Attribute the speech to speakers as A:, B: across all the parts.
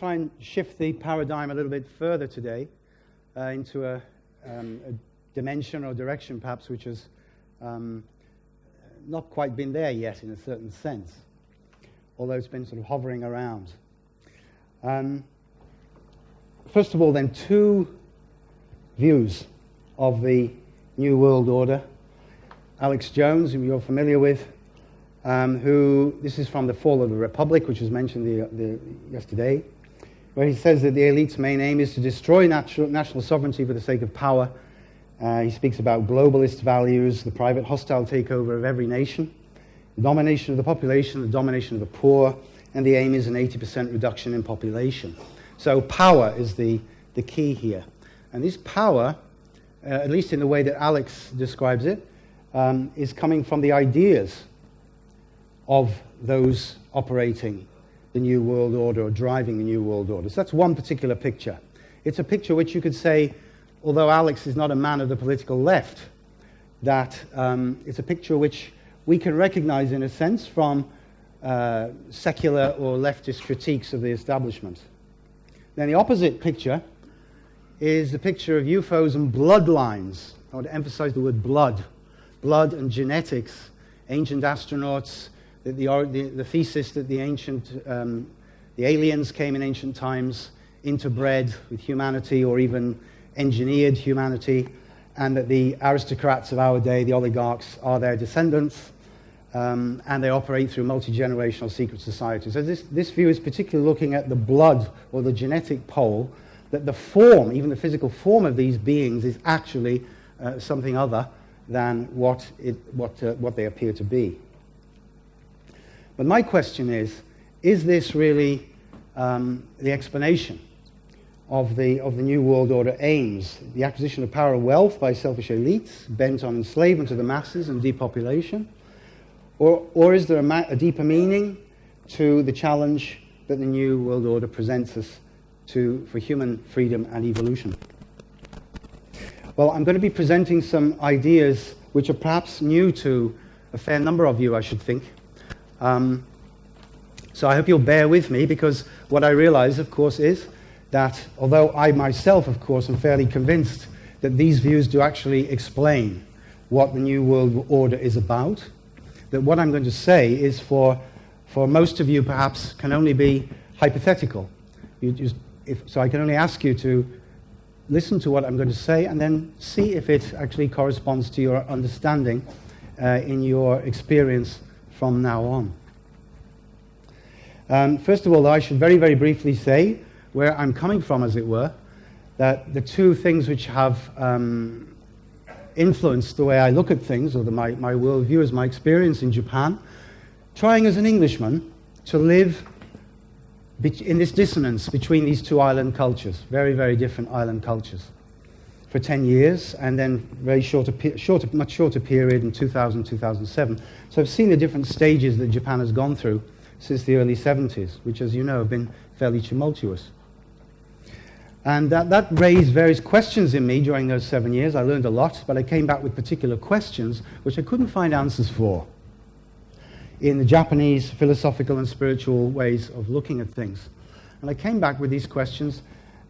A: try and shift the paradigm a little bit further today into a dimension or direction, perhaps, which has not quite been there yet in a certain sense, although it's been sort of hovering around. First of all, then, two views of the New World Order. Alex Jones, whom you're familiar with, this is from The Fall of the Republic, which was mentioned yesterday, where he says that the elite's main aim is to destroy national sovereignty for the sake of power. He speaks about globalist values, the private hostile takeover of every nation, the domination of the population, the domination of the poor, and the aim is an 80% reduction in population. So power is the key here. And this power, at least in the way that Alex describes it, is coming from the ideas of those operating the New World Order or driving the New World Order. So that's one particular picture. It's a picture which you could say, although Alex is not a man of the political left, that it's a picture which we can recognize in a sense from secular or leftist critiques of the establishment. Then the opposite picture is the picture of UFOs and bloodlines. I want to emphasize the word blood. Blood and genetics, ancient astronauts, the thesis that the aliens came in ancient times, interbred with humanity or even engineered humanity, and that the aristocrats of our day, the oligarchs, are their descendants, and they operate through multi-generational secret societies. So this view is particularly looking at the blood or the genetic pole, that the form, even the physical form of these beings, is actually something other than what they appear to be. But my question is this really the explanation of the New World Order aims? The acquisition of power and wealth by selfish elites bent on enslavement of the masses and depopulation? Or is there a deeper meaning to the challenge that the New World Order presents us for human freedom and evolution? Well, I'm going to be presenting some ideas which are perhaps new to a fair number of you, I should think. So I hope you'll bear with me, because what I realize, of course, is that although I myself, of course, am fairly convinced that these views do actually explain what the New World Order is about, that what I'm going to say is for most of you perhaps can only be hypothetical. So I can only ask you to listen to what I'm going to say and then see if it actually corresponds to your understanding in your experience from now on. First of all, though, I should very, very briefly say where I'm coming from, as it were, that the two things which have influenced the way I look at things, or my worldview, is my experience in Japan, trying as an Englishman to live in this dissonance between these two island cultures, very, very different island cultures, for 10 years, and then much shorter period in 2000, 2007. So I've seen the different stages that Japan has gone through since the early 70s, which, as you know, have been fairly tumultuous. And that raised various questions in me during those 7 years. I learned a lot, but I came back with particular questions which I couldn't find answers for in the Japanese philosophical and spiritual ways of looking at things. And I came back with these questions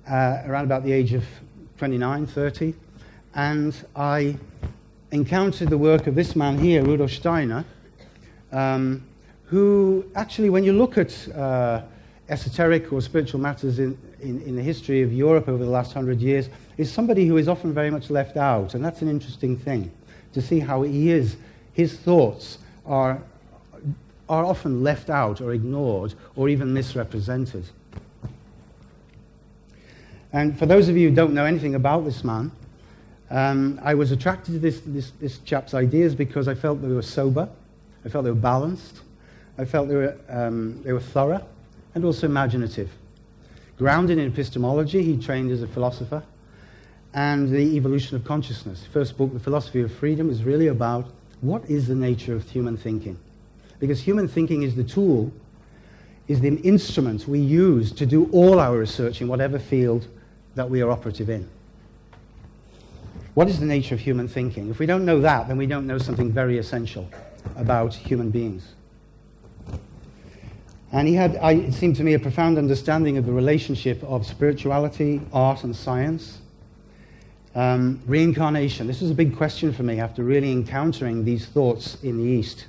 A: around about the age of 29, 30, and I encountered the work of this man here, Rudolf Steiner, who actually, when you look at esoteric or spiritual matters in the history of Europe over the last 100 years, is somebody who is often very much left out. And that's an interesting thing, to see how his thoughts are often left out or ignored or even misrepresented. And for those of you who don't know anything about this man, I was attracted to this chap's ideas because I felt they were sober, I felt they were balanced, I felt they were thorough, and also imaginative. Grounded in epistemology, he trained as a philosopher, and the evolution of consciousness. First book, The Philosophy of Freedom, is really about what is the nature of human thinking. Because human thinking is the tool, is the instrument we use to do all our research in whatever field that we are operative in. What is the nature of human thinking? If we don't know that, then we don't know something very essential about human beings. And he had, it seemed to me, a profound understanding of the relationship of spirituality, art, and science. Reincarnation. This was a big question for me after really encountering these thoughts in the East.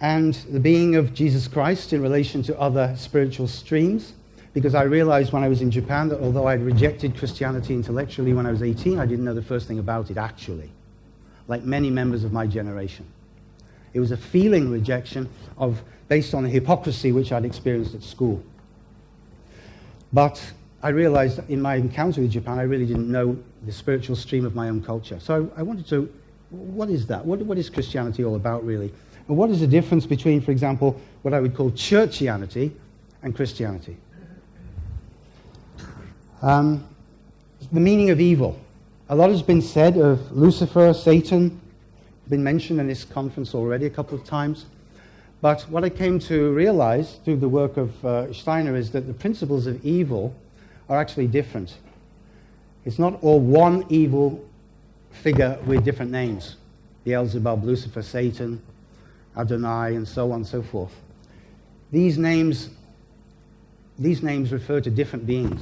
A: And the being of Jesus Christ in relation to other spiritual streams, because I realized when I was in Japan that although I'd rejected Christianity intellectually when I was 18, I didn't know the first thing about it actually, like many members of my generation. It was a feeling rejection based on the hypocrisy which I'd experienced at school. But I realized in my encounter with Japan, I really didn't know the spiritual stream of my own culture. So I wanted to, what is that? What is Christianity all about, really? And what is the difference between, for example, what I would call churchianity and Christianity? The meaning of evil. A lot has been said of Lucifer, Satan, been mentioned in this conference already a couple of times. But what I came to realize through the work of Steiner is that the principles of evil are actually different. It's not all one evil figure with different names. Beelzebub, Lucifer, Satan, Adonai, and so on and so forth. These names refer to different beings.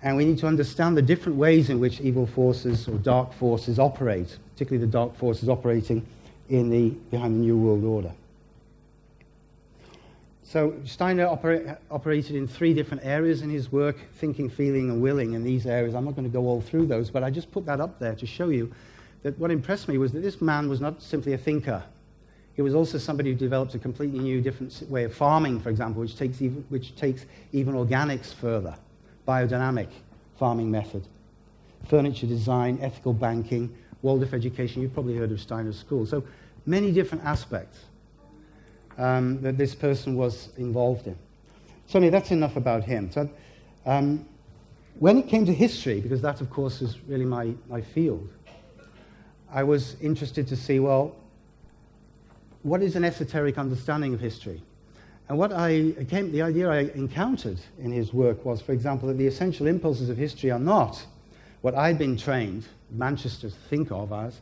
A: And we need to understand the different ways in which evil forces or dark forces operate, particularly the dark forces operating behind the New World Order. So Steiner operated in 3 different areas in his work, thinking, feeling, and willing in these areas. I'm not going to go all through those, but I just put that up there to show you that what impressed me was that this man was not simply a thinker. He was also somebody who developed a completely new, different way of farming, for example, which takes even organics further. Biodynamic farming method, furniture design, ethical banking, Waldorf education. You've probably heard of Steiner's school. So many different aspects that this person was involved in. So anyway, that's enough about him. So when it came to history, because that, of course, is really my field, I was interested to see, well, what is an esoteric understanding of history? And the idea I encountered in his work was, for example, that the essential impulses of history are not what I'd been trained, Manchester, to think of as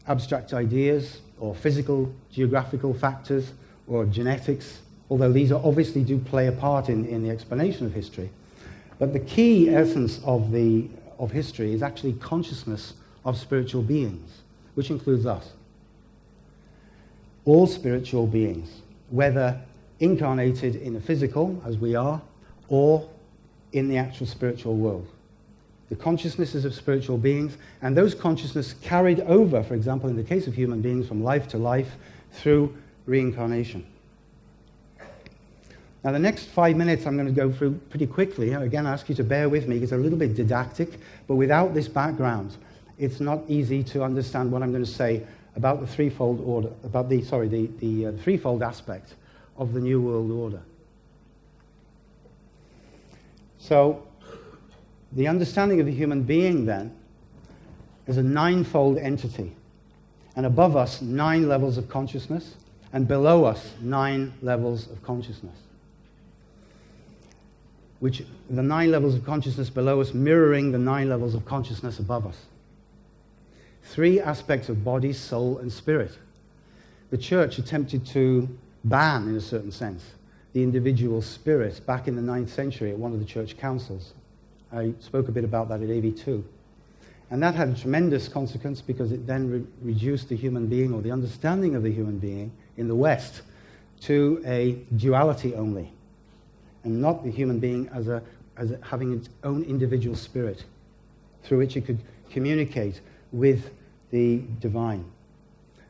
A: abstract ideas or physical, geographical factors or genetics, although these obviously do play a part in the explanation of history. But the key essence of history is actually consciousness of spiritual beings, which includes us. All spiritual beings, whether incarnated in the physical, as we are, or in the actual spiritual world. The consciousnesses of spiritual beings, and those consciousnesses carried over, for example, in the case of human beings, from life to life through reincarnation. Now, the next 5 minutes I'm going to go through pretty quickly. Again, I ask you to bear with me. It's a little bit didactic, but without this background, it's not easy to understand what I'm going to say about the threefold order, about the threefold aspect of the New World Order. So, the understanding of the human being, then, is a 9-fold entity. And above us, 9 levels of consciousness, and below us, 9 levels of consciousness. Which, the 9 levels of consciousness below us mirroring the 9 levels of consciousness above us. 3 aspects of body, soul, and spirit. The church attempted to ban, in a certain sense, the individual spirit back in the 9th century at one of the church councils. I spoke a bit about that at AV3. And that had a tremendous consequence because it then reduced the human being, or the understanding of the human being in the West, to a duality only, and not the human being as having its own individual spirit through which it could communicate with the divine.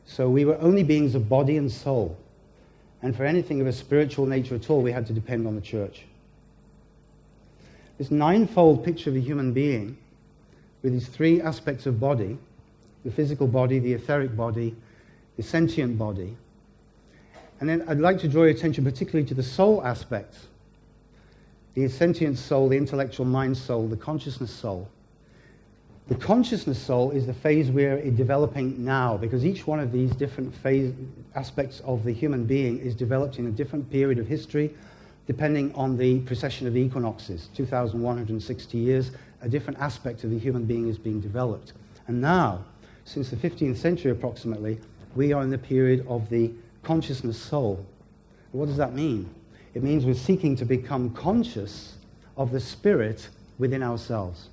A: So we were only beings of body and soul. And for anything of a spiritual nature at all, we had to depend on the church. This 9-fold picture of a human being, with these 3 aspects of body, the physical body, the etheric body, the sentient body. And then I'd like to draw your attention particularly to the soul aspects. The sentient soul, the intellectual mind soul, the consciousness soul. The consciousness soul is the phase we're developing now, because each one of these different aspects of the human being is developed in a different period of history, depending on the precession of the equinoxes. 2,160 years, a different aspect of the human being is being developed. And now, since the 15th century approximately, we are in the period of the consciousness soul, What does that mean? It means we're seeking to become conscious of the spirit within ourselves.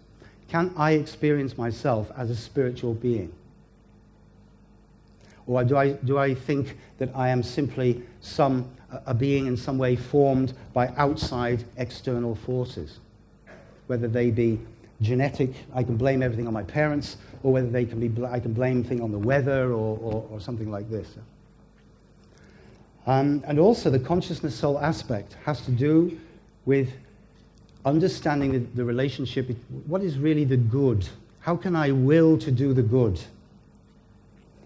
A: Can I experience myself as a spiritual being? Or do I think that I am simply a being in some way formed by outside external forces? Whether they be genetic, I can blame everything on my parents, or whether I can blame things on the weather or something like this. And also the consciousness soul aspect has to do with understanding the relationship. What is really the good? How can I will to do the good?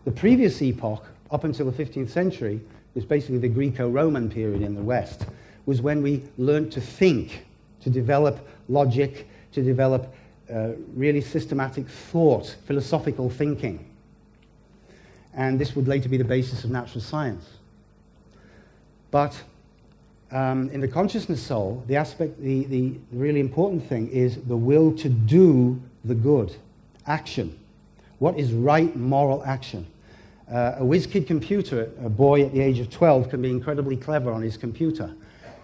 A: The previous epoch, up until the 15th century, was basically the Greco-Roman period in the West, was when we learned to think, to develop logic, to develop really systematic thought, philosophical thinking. And this would later be the basis of natural science. But in the consciousness soul, the aspect, the really important thing is the will to do the good, action. What is right moral action? A whiz-kid computer, a boy at the age of 12, can be incredibly clever on his computer.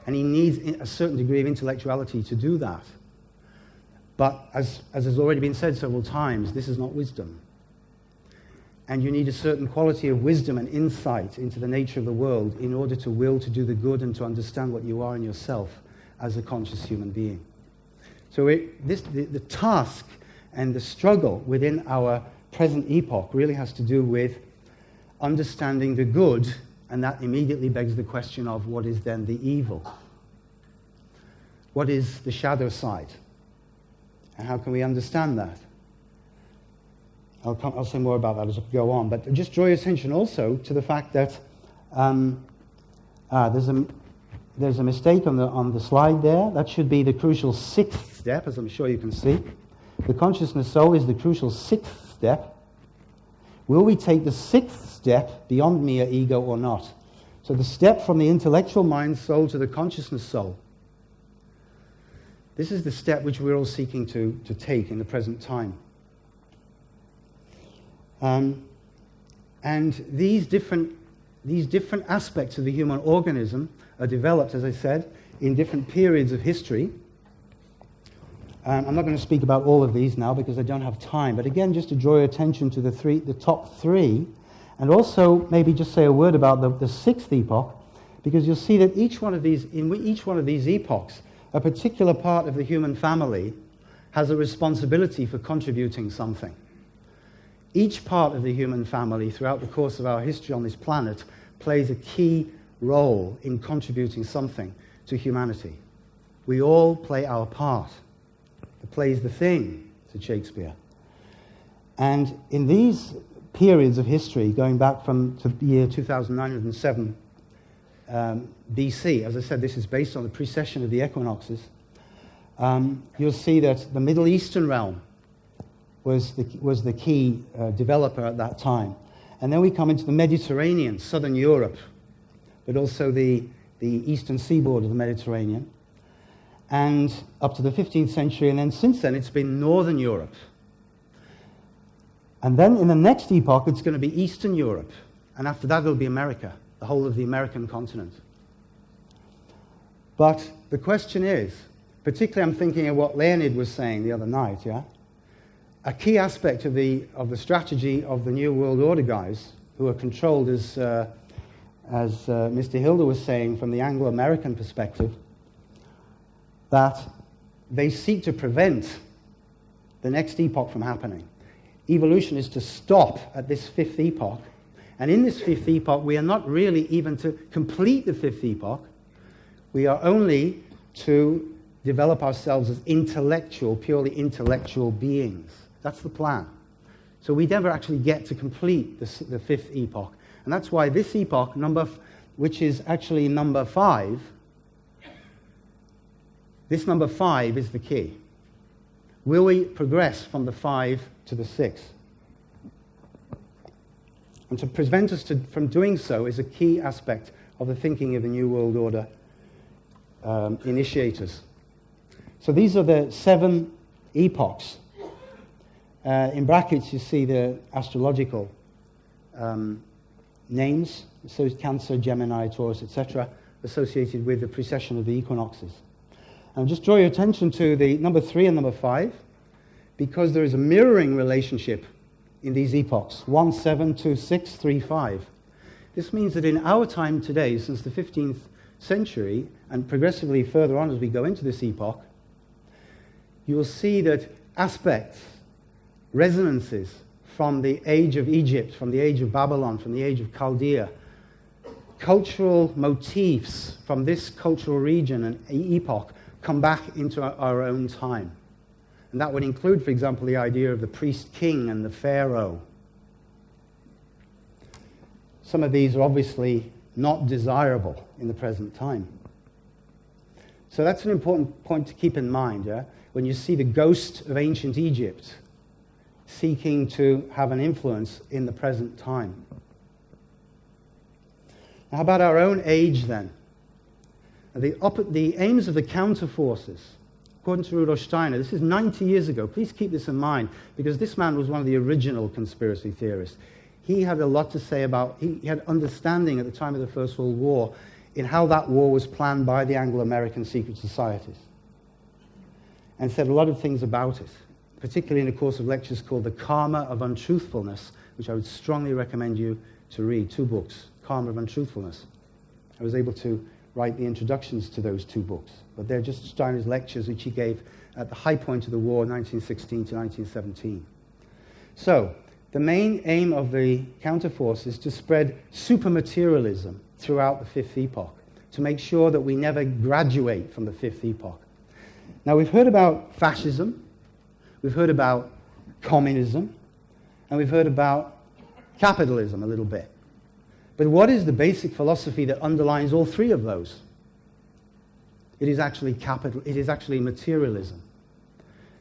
A: And he needs a certain degree of intellectuality to do that. But as has already been said several times, this is not wisdom. And you need a certain quality of wisdom and insight into the nature of the world in order to will to do the good and to understand what you are in yourself as a conscious human being. So the task and the struggle within our present epoch really has to do with understanding the good, and that immediately begs the question of what is then the evil? What is the shadow side? And how can we understand that? I'll say more about that as I go on, but just draw your attention also to the fact that there's a mistake on the slide there. That should be the crucial 6th step, as I'm sure you can see. The consciousness soul is the crucial 6th step. Will we take the 6th step beyond mere ego or not? So the step from the intellectual mind soul to the consciousness soul. This is the step which we're all seeking to take in the present time. And these different aspects of the human organism are developed, as I said, in different periods of history. I'm not going to speak about all of these now because I don't have time, but again, just to draw your attention to the top 3, and also maybe just say a word about the 6th epoch, because you'll see that in each one of these epochs, a particular part of the human family has a responsibility for contributing something. Each part of the human family throughout the course of our history on this planet plays a key role in contributing something to humanity. We all play our part. The play's the thing, said Shakespeare. And in these periods of history, going back to the year 2907 BC, as I said, this is based on the precession of the equinoxes, you'll see that the Middle Eastern realm was the key developer at that time. And then we come into the Mediterranean, southern Europe, but also the eastern seaboard of the Mediterranean, and up to the 15th century, and then since then it's been northern Europe. And then in the next epoch it's going to be Eastern Europe, and after that it'll be America, the whole of the American continent. But the question is, particularly I'm thinking of what Leonid was saying the other night, yeah? A key aspect of the strategy of the New World Order guys, who are controlled, as Mr. Hilder was saying, from the Anglo-American perspective, that they seek to prevent the next epoch from happening. Evolution is to stop at this 5th epoch, and in this 5th epoch we are not really even to complete the 5th epoch, we are only to develop ourselves as purely intellectual beings. That's the plan. So we never actually get to complete the 5th epoch. And that's why this epoch, which is actually number 5, this number 5 is the key. Will we progress from the 5 to the 6? And to prevent us from doing so is a key aspect of the thinking of the New World Order initiators. So these are the 7 epochs. In brackets you see the astrological names, so is Cancer, Gemini, Taurus, etc. associated with the precession of the equinoxes. And just draw your attention to the number 3 and number 5, because there is a mirroring relationship in these epochs, 172635. This means that in our time today, since the 15th century, and progressively further on as we go into this epoch, you will see that aspects, resonances from the age of Egypt, from the age of Babylon, from the age of Chaldea, cultural motifs from this cultural region and epoch come back into our own time. And that would include, for example, the idea of the priest-king and the pharaoh. Some of these are obviously not desirable in the present time. So that's an important point to keep in mind, yeah? When you see the ghost of ancient Egypt seeking to have an influence in the present time. Now, how about our own age then? The aims of the counterforces, according to Rudolf Steiner, this is 90 years ago. Please keep this in mind, because this man was one of the original conspiracy theorists. He had a lot to say about, he had understanding at the time of the First World War in how that war was planned by the Anglo-American secret societies, and said a lot of things about it, particularly in a course of lectures called The Karma of Untruthfulness, which I would strongly recommend you to read. 2 books, Karma of Untruthfulness. I was able to write the introductions to those 2 books, but they're just Steiner's lectures which he gave at the high point of the war, 1916 to 1917. So, the main aim of the counterforce is to spread supermaterialism throughout the 5th epoch, to make sure that we never graduate from the 5th epoch. Now, we've heard about fascism, we've heard about communism, and we've heard about capitalism a little bit. But what is the basic philosophy that underlines all 3 of those? It is actually materialism.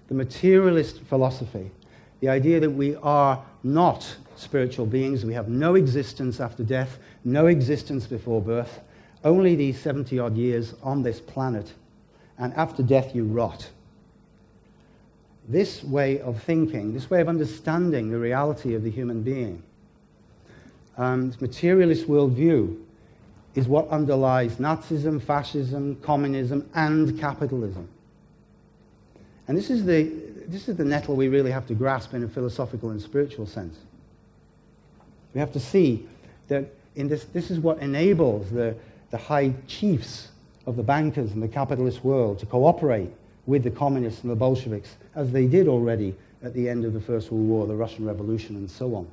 A: The materialist philosophy, the idea that we are not spiritual beings, we have no existence after death, no existence before birth, only these 70-odd years on this planet, and after death you rot. This way of thinking, this way of understanding the reality of the human being, this materialist worldview, is what underlies Nazism, fascism, communism, and capitalism. And this is the nettle we really have to grasp in a philosophical and spiritual sense. We have to see that in this is what enables the high chiefs of the bankers and the capitalist world to cooperate with the communists and the Bolsheviks, as they did already at the end of the First World War, the Russian Revolution, and so on.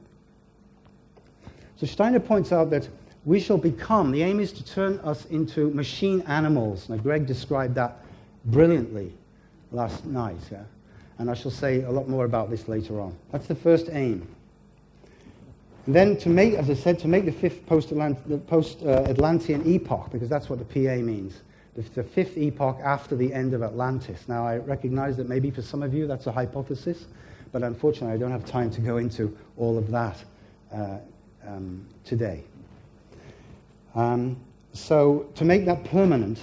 A: So Steiner points out that we shall become, the aim is to turn us into machine animals. Now, Greg described that brilliantly last night, yeah? And I shall say a lot more about this later on. That's the first aim. And then to make, as I said, to make the 5th post-Atlantean epoch, because that's what the PA means, the 5th epoch after the end of Atlantis. Now, I recognize that maybe for some of you that's a hypothesis, but unfortunately I don't have time to go into all of that today. So to make that permanent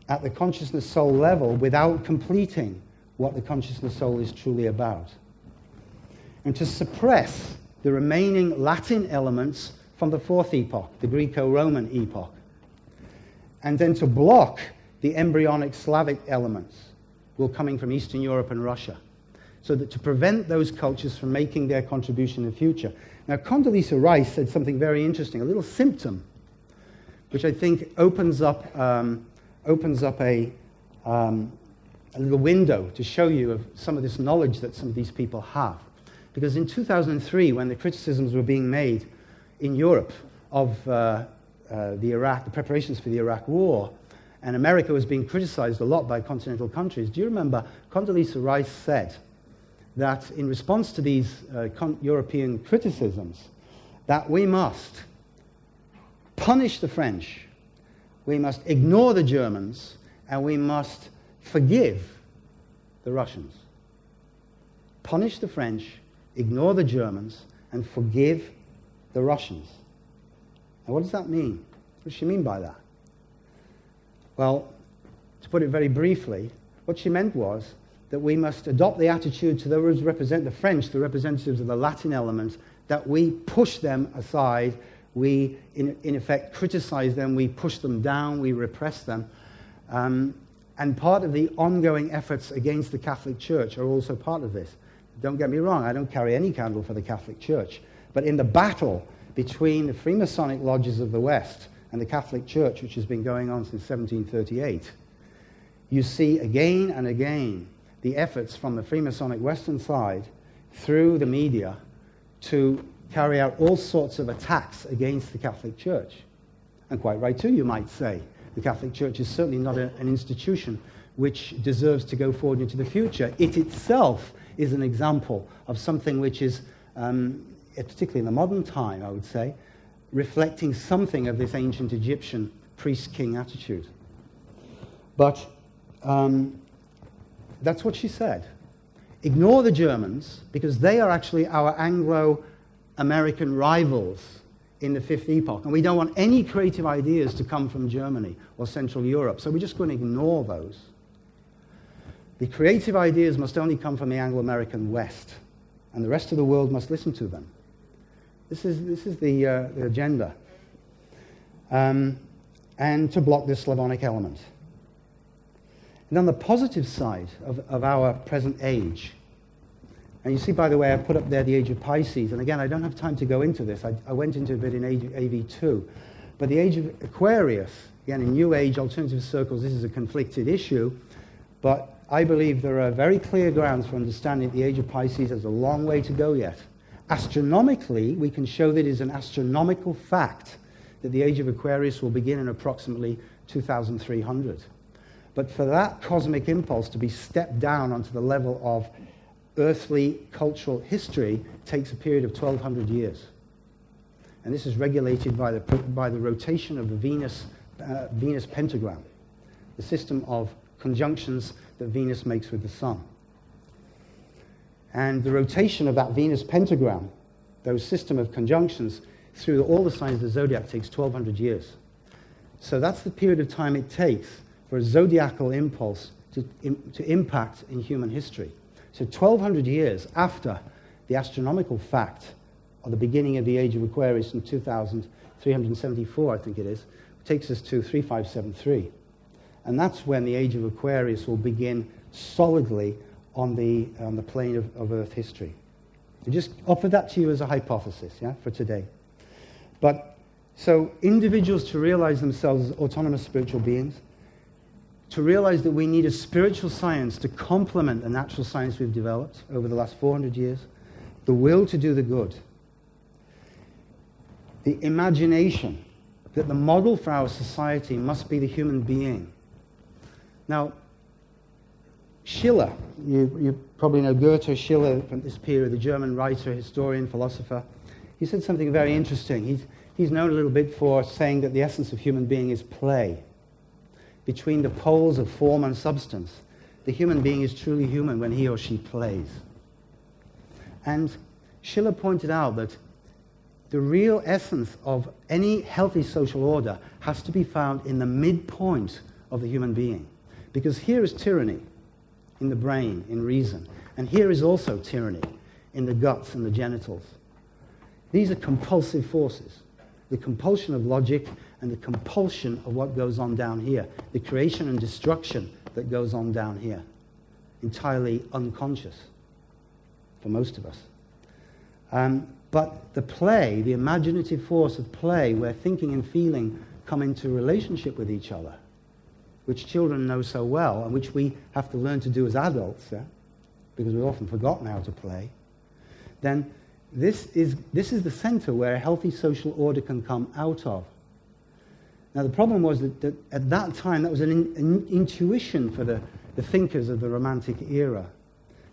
A: at the consciousness soul level without completing what the consciousness soul is truly about. And to suppress the remaining Latin elements from the 4th epoch, the Greco-Roman epoch. And then to block the embryonic Slavic elements, all coming from Eastern Europe and Russia, so that to prevent those cultures from making their contribution in the future. Now, Condoleezza Rice said something very interesting, a little symptom, which I think opens up a little window to show you of some of this knowledge that some of these people have. Because in 2003, when the criticisms were being made in Europe of the preparations for the Iraq War, and America was being criticized a lot by continental countries, do you remember Condoleezza Rice said that in response to these European criticisms, that we must punish the French, we must ignore the Germans, and we must forgive the Russians. Punish the French, ignore the Germans, and forgive the Russians. Now, what does that mean? What does she mean by that? Well, to put it very briefly, what she meant was that we must adopt the attitude to those who represent the French, the representatives of the Latin element, that we push them aside, We, in effect, criticize them, we push them down, we repress them. And part of the ongoing efforts against the Catholic Church are also part of this. Don't get me wrong, I don't carry any candle for the Catholic Church. But in the battle between the Freemasonic lodges of the West and the Catholic Church, which has been going on since 1738, you see again and again the efforts from the Freemasonic Western side through the media to carry out all sorts of attacks against the Catholic Church. And quite right too, you might say. The Catholic Church is certainly not an institution which deserves to go forward into the future. It itself is an example of something which is, particularly in the modern time, I would say, reflecting something of this ancient Egyptian priest-king attitude. But that's what she said. Ignore the Germans, because they are actually our Anglo-American rivals in the Fifth Epoch, and we don't want any creative ideas to come from Germany or Central Europe, so we're just going to ignore those. The creative ideas must only come from the Anglo-American West, and the rest of the world must listen to them. This is the agenda. And to block the Slavonic element. And on the positive side of our present age, and you see, by the way, I've put up there the age of Pisces, and again, I don't have time to go into this. I went into a bit in AV2. But the age of Aquarius, again, in New Age alternative circles, this is a conflicted issue, but I believe there are very clear grounds for understanding the age of Pisces has a long way to go yet. Astronomically, we can show that it is an astronomical fact that the age of Aquarius will begin in approximately 2300. But for that cosmic impulse to be stepped down onto the level of earthly cultural history takes a period of 1200 years. And this is regulated by the rotation of the Venus pentagram, the system of conjunctions that Venus makes with the Sun. And the rotation of that Venus pentagram, those system of conjunctions, through all the signs of the zodiac takes 1200 years. So that's the period of time it takes for a zodiacal impulse to impact in human history. So 1200 years after the astronomical fact of the beginning of the age of Aquarius in 2374, I think it is, takes us to 3573. And that's when the age of Aquarius will begin solidly on the plane of Earth history. I just offer that to you as a hypothesis, yeah, for today. But so individuals to realize themselves as autonomous spiritual beings, to realize that we need a spiritual science to complement the natural science we've developed over the last 400 years, the will to do the good, the imagination that the model for our society must be the human being. Now, Schiller, you probably know Goethe, Schiller from this period, the German writer, historian, philosopher. He said something very interesting. He's known a little bit for saying that the essence of human being is play. Between the poles of form and substance, the human being is truly human when he or she plays. And Schiller pointed out that the real essence of any healthy social order has to be found in the midpoint of the human being. Because here is tyranny in the brain, in reason. And here is also tyranny in the guts and the genitals. These are compulsive forces. The compulsion of logic and the compulsion of what goes on down here. The creation and destruction that goes on down here. Entirely unconscious for most of us. But the play, the imaginative force of play, where thinking and feeling come into relationship with each other, which children know so well, and which we have to learn to do as adults, because we've often forgotten how to play, then this is the center where a healthy social order can come out of. Now, the problem was that at that time, that was an intuition for the thinkers of the Romantic era.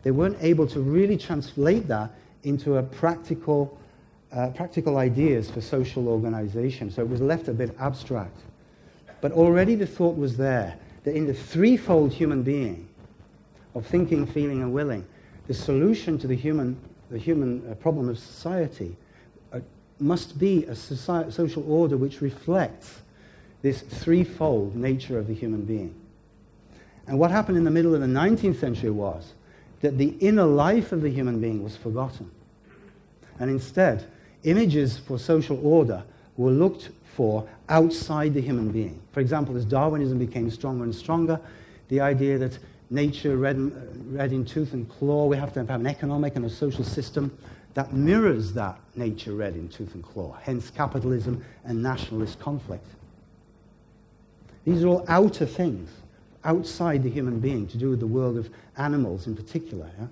A: They weren't able to really translate that into a practical ideas for social organization, so it was left a bit abstract. But already the thought was there, that in the threefold human being of thinking, feeling, and willing, the solution to the human problem of society must be a social order which reflects this threefold nature of the human being. And what happened in the middle of the 19th century was that the inner life of the human being was forgotten. And instead, images for social order were looked for outside the human being. For example, as Darwinism became stronger and stronger, the idea that nature red in tooth and claw, we have to have an economic and a social system that mirrors that nature red in tooth and claw, hence capitalism and nationalist conflict. These are all outer things, outside the human being, to do with the world of animals in particular. Yeah?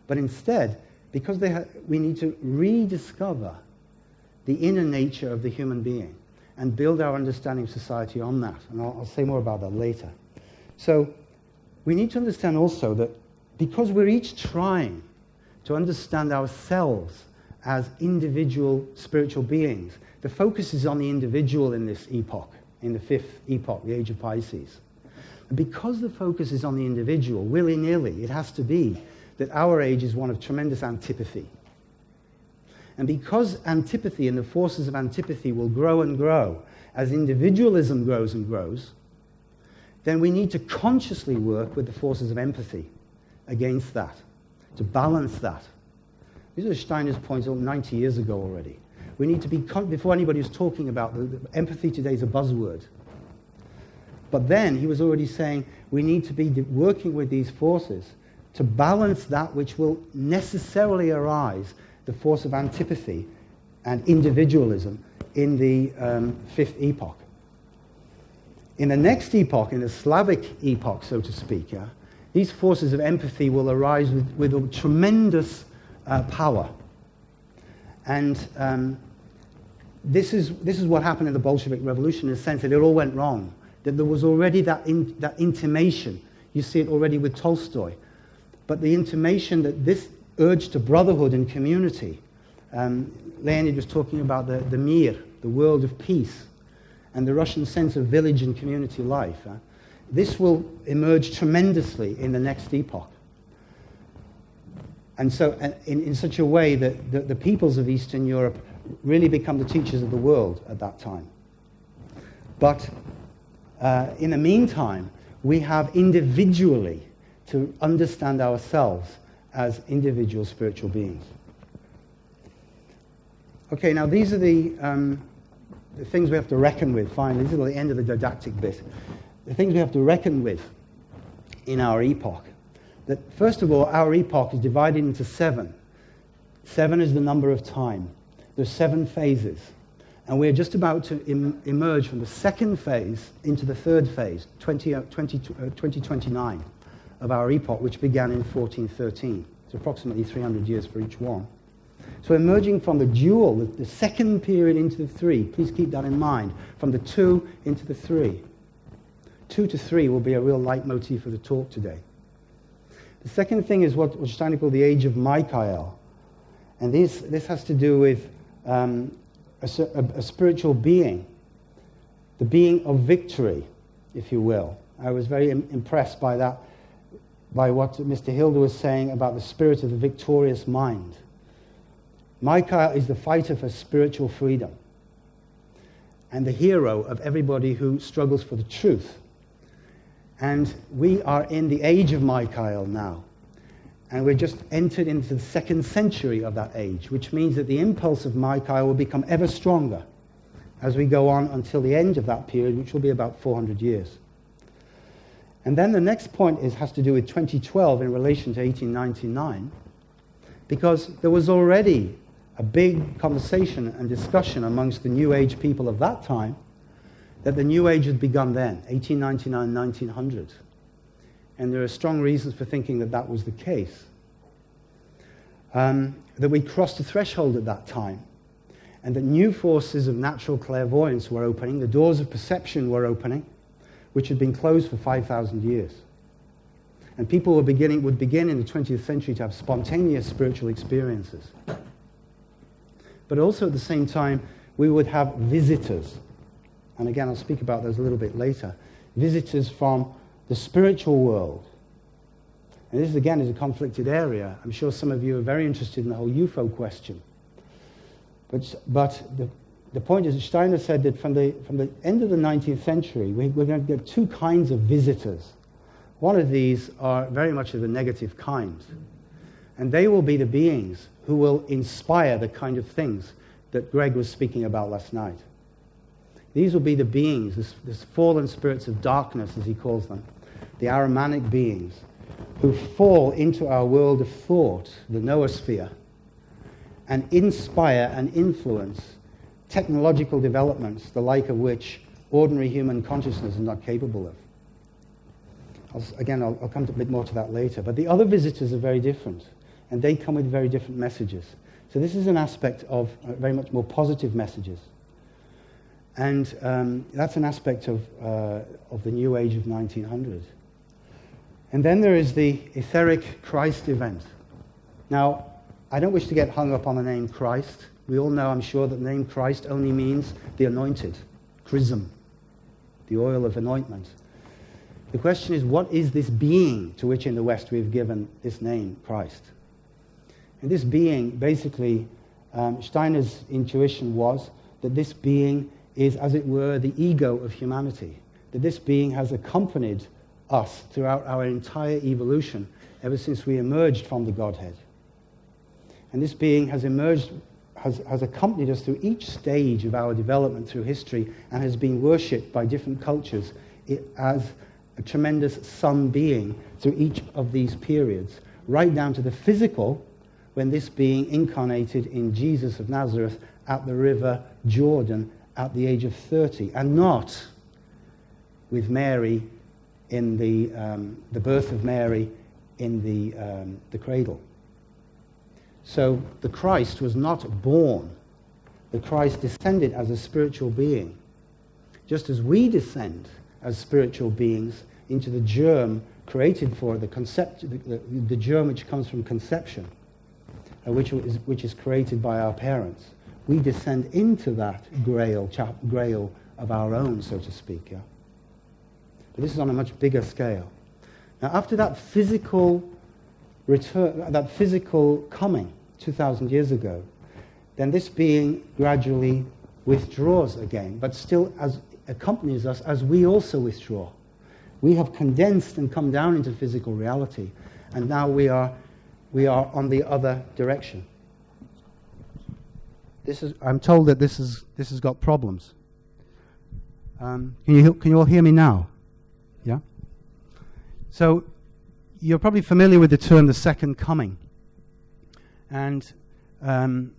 A: But instead, because we need to rediscover the inner nature of the human being and build our understanding of society on that. And I'll say more about that later. So we need to understand also that because we're each trying to understand ourselves as individual spiritual beings, the focus is on the individual in this epoch, in the fifth epoch, the age of Pisces. And because the focus is on the individual, willy-nilly, it has to be that our age is one of tremendous antipathy. And because antipathy and the forces of antipathy will grow and grow as individualism grows and grows, then we need to consciously work with the forces of empathy against that, to balance that. These are Steiner's points 90 years ago already. We need to be, before anybody was talking about the empathy today is a buzzword. But then he was already saying we need to be working with these forces to balance that which will necessarily arise, the force of antipathy and individualism in the fifth epoch. In the next epoch, in the Slavic epoch, so to speak, yeah, these forces of empathy will arise with a tremendous power. And this is what happened in the Bolshevik Revolution, in the sense that it all went wrong, that there was already that intimation. You see it already with Tolstoy. But the intimation that this urge to brotherhood and community, Leonid was talking about the mir, the world of peace, and the Russian sense of village and community life. This will emerge tremendously in the next epoch. And so in such a way that the peoples of Eastern Europe really become the teachers of the world at that time. But in the meantime, we have individually to understand ourselves as individual spiritual beings. Okay, now these are the things we have to reckon with, finally. This is the end of the didactic bit. The things we have to reckon with in our epoch. That, first of all, our epoch is divided into 7. 7 is the number of time. There's 7 phases. And we're just about to emerge from the second phase into the third phase, 2029 of our epoch, which began in 1413. It's approximately 300 years for each one. So emerging from the dual, the second period into the 3, please keep that in mind, from the 2 into the 3. 2 to 3 will be a real leitmotif for the talk today. The second thing is what Steiner called the age of Michael. And this has to do with a spiritual being, the being of victory, if you will. I was very impressed by that, by what Mr. Hilder was saying about the spirit of the victorious mind. Michael is the fighter for spiritual freedom and the hero of everybody who struggles for the truth. And we are in the age of Michael now. And we're just entered into the second century of that age, which means that the impulse of Michael will become ever stronger as we go on until the end of that period, which will be about 400 years. And then the next point has to do with 2012 in relation to 1899, because there was already a big conversation and discussion amongst the New Age people of that time that the New Age had begun then, 1899, 1900. And there are strong reasons for thinking that that was the case. That we crossed a threshold at that time, and that new forces of natural clairvoyance were opening, the doors of perception were opening, which had been closed for 5,000 years. And people would begin in the 20th century to have spontaneous spiritual experiences. But also at the same time, we would have visitors. And again, I'll speak about those a little bit later. Visitors from the spiritual world. And this, again, is a conflicted area. I'm sure some of you are very interested in the whole UFO question. But the point is that Steiner said that from the end of the 19th century, we're going to get 2 kinds of visitors. One of these are very much of the negative kind. And they will be the beings who will inspire the kind of things that Greg was speaking about last night. These will be the beings, this fallen spirits of darkness, as he calls them, the Ahrimanic beings, who fall into our world of thought, the noosphere, and inspire and influence technological developments, the like of which ordinary human consciousness is not capable of. I'll come a bit more to that later. But the other visitors are very different, and they come with very different messages. So this is an aspect of very much more positive messages. And that's an aspect of the New Age of 1900. And then there is the etheric Christ event. Now, I don't wish to get hung up on the name Christ. We all know, I'm sure, that the name Christ only means the anointed, chrism, the oil of anointment. The question is, what is this being to which in the West we've given this name, Christ? And this being, basically, Steiner's intuition was that this being is, as it were, the ego of humanity, that this being has accompanied us throughout our entire evolution, ever since we emerged from the Godhead. And this being has emerged, has accompanied us through each stage of our development through history, and has been worshipped by different cultures as a tremendous sun being through each of these periods, right down to the physical, when this being incarnated in Jesus of Nazareth at the river Jordan at the age of 30, and not with Mary in the birth of Mary in the cradle. So the Christ was not born. The Christ descended as a spiritual being, just as we descend as spiritual beings into the germ created for the germ which comes from conception, which is created by our parents. We descend into that grail of our own, so to speak. Yeah? But this is on a much bigger scale. Now, after that physical return, that physical coming 2,000 years ago, then this being gradually withdraws again, but still accompanies us as we also withdraw. We have condensed and come down into physical reality, and now we are on the other direction. I'm told that this has got problems. Can you all hear me now? Yeah? So you're probably familiar with the term the second coming. And the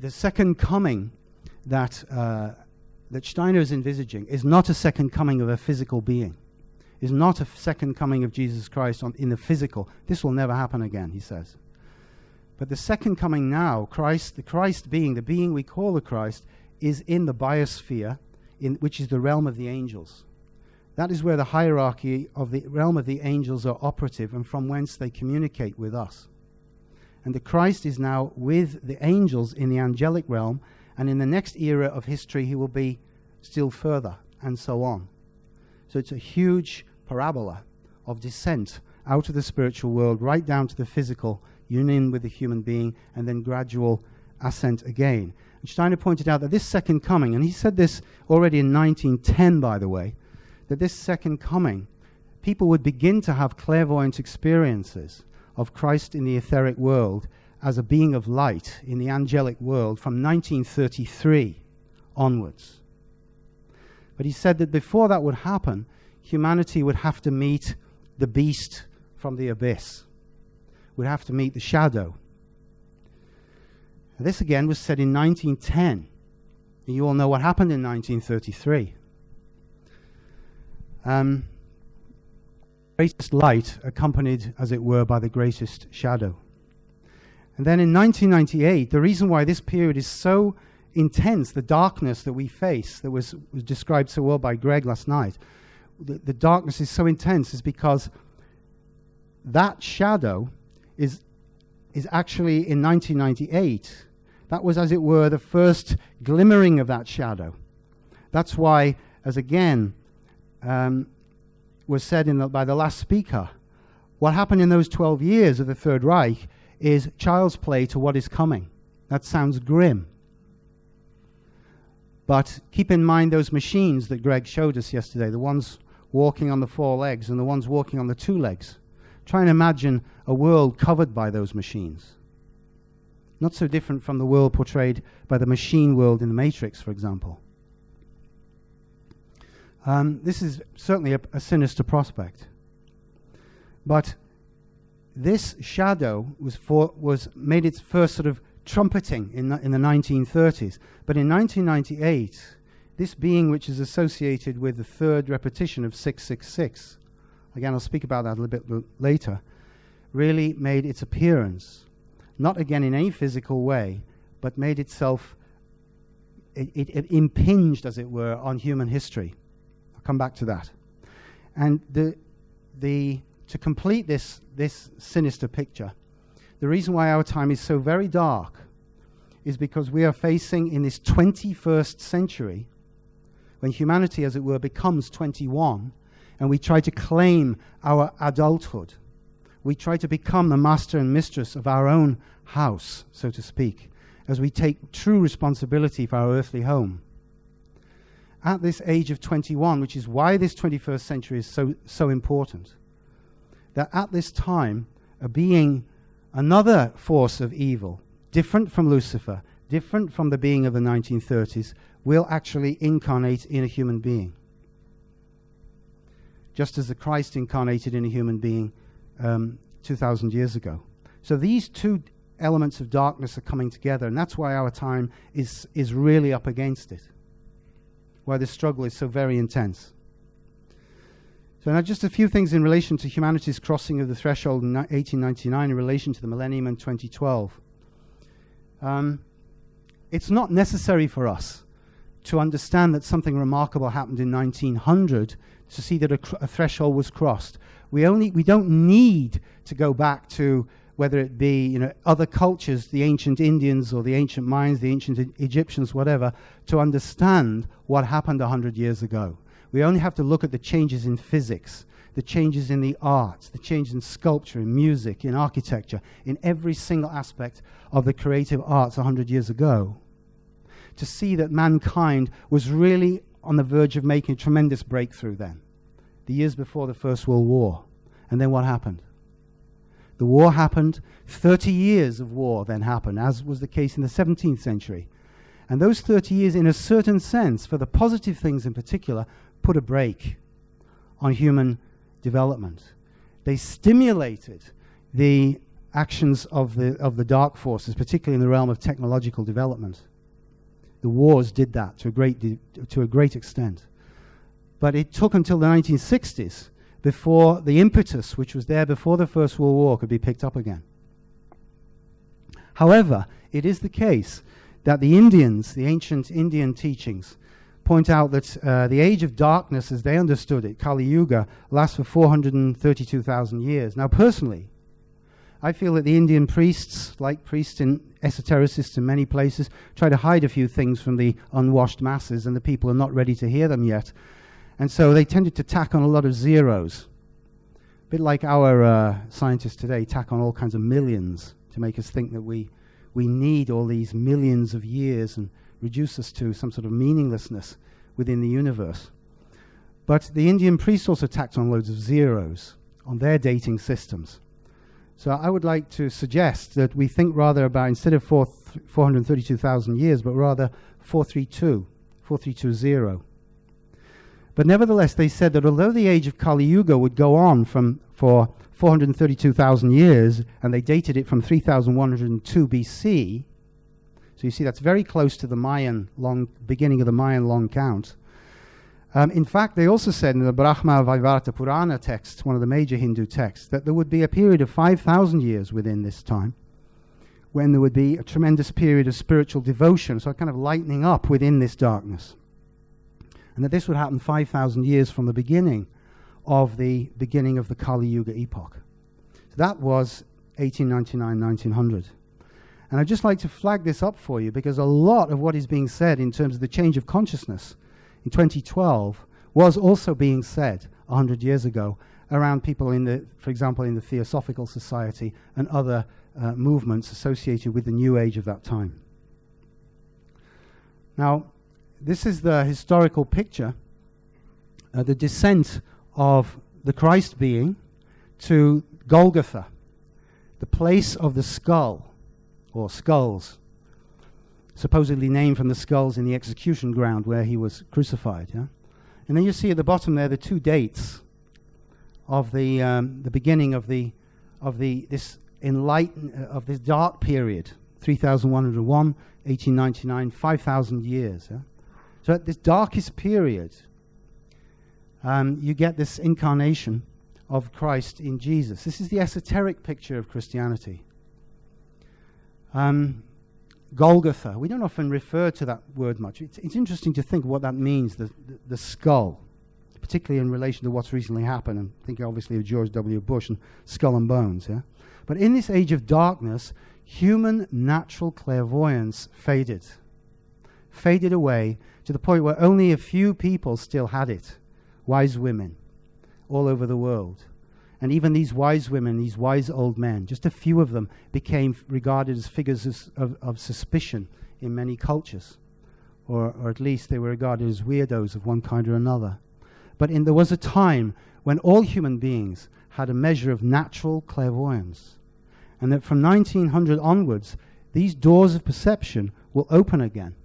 A: second coming that Steiner is envisaging is not a second coming of a physical being, is not a second coming of Jesus Christ in the physical. This will never happen again, he says. But the second coming now, the Christ being, the being we call the Christ, is in the biosphere, which is the realm of the angels. That is where the hierarchy of the realm of the angels are operative, and from whence they communicate with us. And the Christ is now with the angels in the angelic realm, and in the next era of history he will be still further, and so on. So it's a huge parabola of descent out of the spiritual world right down to the physical union with the human being, and then gradual ascent again. And Steiner pointed out that this second coming, and he said this already in 1910, by the way, that this second coming, people would begin to have clairvoyant experiences of Christ in the etheric world as a being of light in the angelic world from 1933 onwards. But he said that before that would happen, humanity would have to meet the beast from the abyss, would have to meet the shadow. And this again was said in 1910. And you all know what happened in 1933. Greatest light accompanied, as it were, by the greatest shadow. And then in 1998, the reason why this period is so intense, the darkness that we face, that was described so well by Greg last night, the darkness is so intense is because that shadow is actually in 1998. That was, as it were, the first glimmering of that shadow. That's why, as again was said by the last speaker, what happened in those 12 years of the Third Reich is child's play to what is coming. That sounds grim. But keep in mind those machines that Greg showed us yesterday, the ones walking on the 4 legs and the ones walking on the 2 legs. Try and imagine a world covered by those machines. Not so different from the world portrayed by the machine world in the Matrix, for example. This is certainly a sinister prospect. But this shadow was made its first sort of trumpeting in the 1930s. But in 1998, this being which is associated with the third repetition of 666, again I'll speak about that a little bit later, really made its appearance, not again in any physical way, but made itself, it impinged, as it were, on human history. I'll come back to that. And to complete this sinister picture, the reason why our time is so very dark is because we are facing in this 21st century, when humanity, as it were, becomes 21, and we try to claim our adulthood. We try to become the master and mistress of our own house, so to speak, as we take true responsibility for our earthly home. At this age of 21, which is why this 21st century is so important, that at this time, a being, another force of evil, different from Lucifer, different from the being of the 1930s, will actually incarnate in a human being. Just as the Christ incarnated in a human being 2,000 years ago. So these two elements of darkness are coming together, and that's why our time is really up against it, why the struggle is so very intense. So now just a few things in relation to humanity's crossing of the threshold in 1899 in relation to the millennium in 2012. It's not necessary for us to understand that something remarkable happened in 1900 to see that a threshold was crossed. We don't need to go back to whether it be other cultures, the ancient Indians or the ancient Mayans, the ancient Egyptians, whatever, to understand what happened 100 years ago. We only have to look at the changes in physics, the changes in the arts, the changes in sculpture, in music, in architecture, in every single aspect of the creative arts 100 years ago, to see that mankind was really on the verge of making a tremendous breakthrough then, the years before the First World War. And then what happened? The war happened, 30 years of war then happened, as was the case in the 17th century. And those 30 years, in a certain sense, for the positive things in particular, put a brake on human development. They stimulated the actions of the dark forces, particularly in the realm of technological development. The wars did that to a great extent. But it took until the 1960s before the impetus, which was there before the First World War, could be picked up again. However, it is the case that the Indians, the ancient Indian teachings, point out that the age of darkness, as they understood it, Kali Yuga, lasts for 432,000 years. Now, personally, I feel that the Indian priests, like priests and esotericists in many places, try to hide a few things from the unwashed masses, and the people are not ready to hear them yet. And so they tended to tack on a lot of zeros. A bit like our scientists today tack on all kinds of millions to make us think that we need all these millions of years and reduce us to some sort of meaninglessness within the universe. But the Indian priests also tacked on loads of zeros on their dating systems. So I would like to suggest that we think rather about, instead of 432,000 years, but rather 432,0. But nevertheless, they said that although the age of Kali Yuga would go on for 432,000 years, and they dated it from 3102 BC, so you see that's very close to the beginning of the Mayan long count. In fact, they also said in the Brahma Vaivarta Purana text, one of the major Hindu texts, that there would be a period of 5,000 years within this time, when there would be a tremendous period of spiritual devotion, so kind of lightening up within this darkness. And that this would happen 5,000 years from the beginning of the Kali Yuga epoch. So that was 1899, 1900. And I'd just like to flag this up for you, because a lot of what is being said in terms of the change of consciousness in 2012 was also being said 100 years ago around people for example, in the Theosophical Society and other movements associated with the New Age of that time. Now, this is the historical picture, the descent of the Christ being to Golgotha, the place of the skull, or skulls, supposedly named from the skulls in the execution ground where he was crucified. Yeah? And then you see at the bottom there the two dates of the beginning of this dark period, 3101, 1899, 5,000 years. Yeah? So at this darkest period, you get this incarnation of Christ in Jesus. This is the esoteric picture of Christianity. Golgotha. We don't often refer to that word much. It's interesting to think what that means, the skull, particularly in relation to what's recently happened. I'm thinking obviously of George W. Bush and Skull and Bones. Yeah? But in this age of darkness, human natural clairvoyance faded away to the point where only a few people still had it. Wise women all over the world. And even these wise women, these wise old men, just a few of them became regarded as figures of suspicion in many cultures. Or at least they were regarded as weirdos of one kind or another. But there was a time when all human beings had a measure of natural clairvoyance. And that from 1900 onwards, these doors of perception will open again.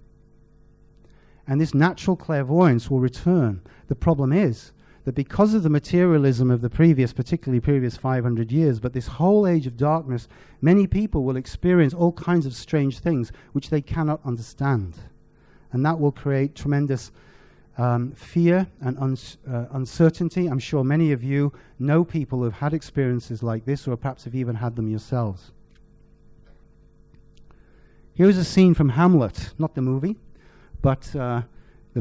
A: And this natural clairvoyance will return. The problem is that because of the materialism of the particularly previous 500 years, but this whole age of darkness, many people will experience all kinds of strange things which they cannot understand. And that will create tremendous fear and uncertainty. I'm sure many of you know people who have had experiences like this, or perhaps have even had them yourselves. Here's a scene from Hamlet, not the movie, but the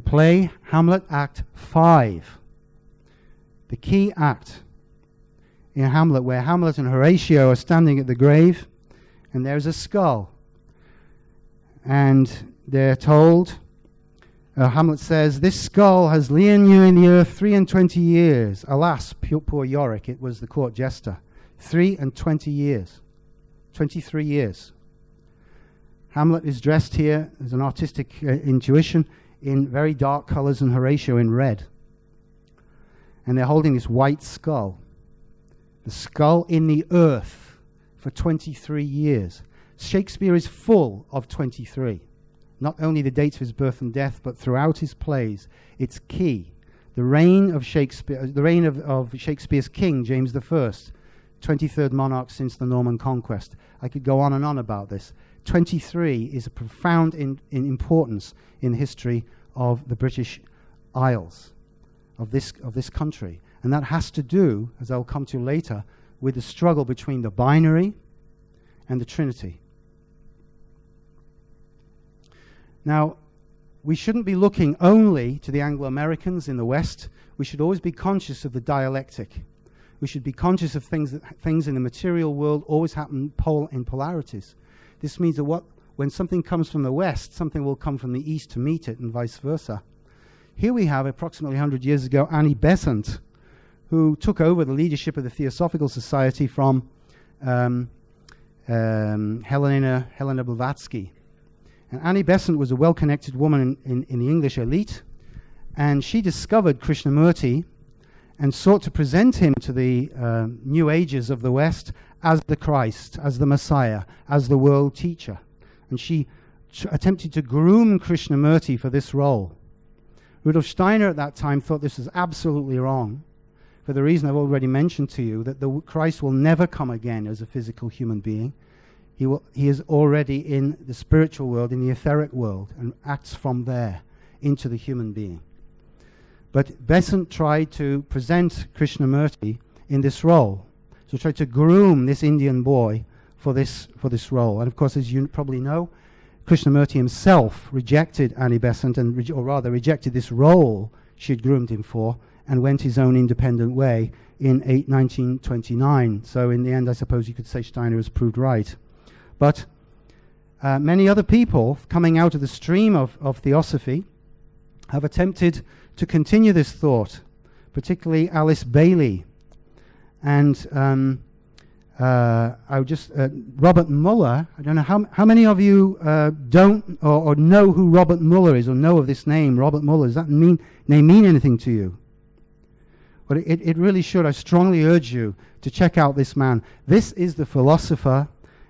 A: play Hamlet, Act 5. The key act in Hamlet, where Hamlet and Horatio are standing at the grave, and there's a skull. And they're told, Hamlet says, "This skull has lain you in the earth 23 years. Alas, poor Yorick," it was the court jester. 23 years. 23 years. Hamlet is dressed here, as an artistic intuition, in very dark colors, and Horatio in red. And they're holding this white skull. The skull in the earth for 23 years. Shakespeare is full of 23. Not only the dates of his birth and death, but throughout his plays, it's key. The reign of Shakespeare's king, James I, 23rd monarch since the Norman conquest. I could go on and on about this. 23 is a profound importance in the history of the British Isles, of this country. And that has to do, as I'll come to later, with the struggle between the binary and the Trinity. Now, we shouldn't be looking only to the Anglo-Americans in the West. We should always be conscious of the dialectic. We should be conscious of things in the material world always happen in polarities. This means that when something comes from the West, something will come from the East to meet it, and vice versa. Here we have, approximately 100 years ago, Annie Besant, who took over the leadership of the Theosophical Society from Helena Blavatsky. And Annie Besant was a well-connected woman in the English elite, and she discovered Krishnamurti and sought to present him to the New Ages of the West as the Christ, as the Messiah, as the world teacher. And she attempted to groom Krishnamurti for this role. Rudolf Steiner at that time thought this was absolutely wrong, for the reason I've already mentioned to you, that the Christ will never come again as a physical human being. He is already in the spiritual world, in the etheric world, and acts from there into the human being. But Besant tried to present Krishnamurti in this role. So tried to groom this Indian boy for this role. And of course, as you probably know, Krishnamurti himself rejected Annie Besant, or rather rejected this role she had groomed him for, and went his own independent way in 1929. So in the end, I suppose you could say Steiner was proved right. But many other people coming out of the stream of theosophy have attempted to continue this thought, particularly Alice Bailey and Robert Muller. I don't know how many of you don't or know who Robert Muller is, or know of this name, Robert Muller. Does that name mean anything to you? But it really should. I strongly urge you to check out this man. This is the philosopher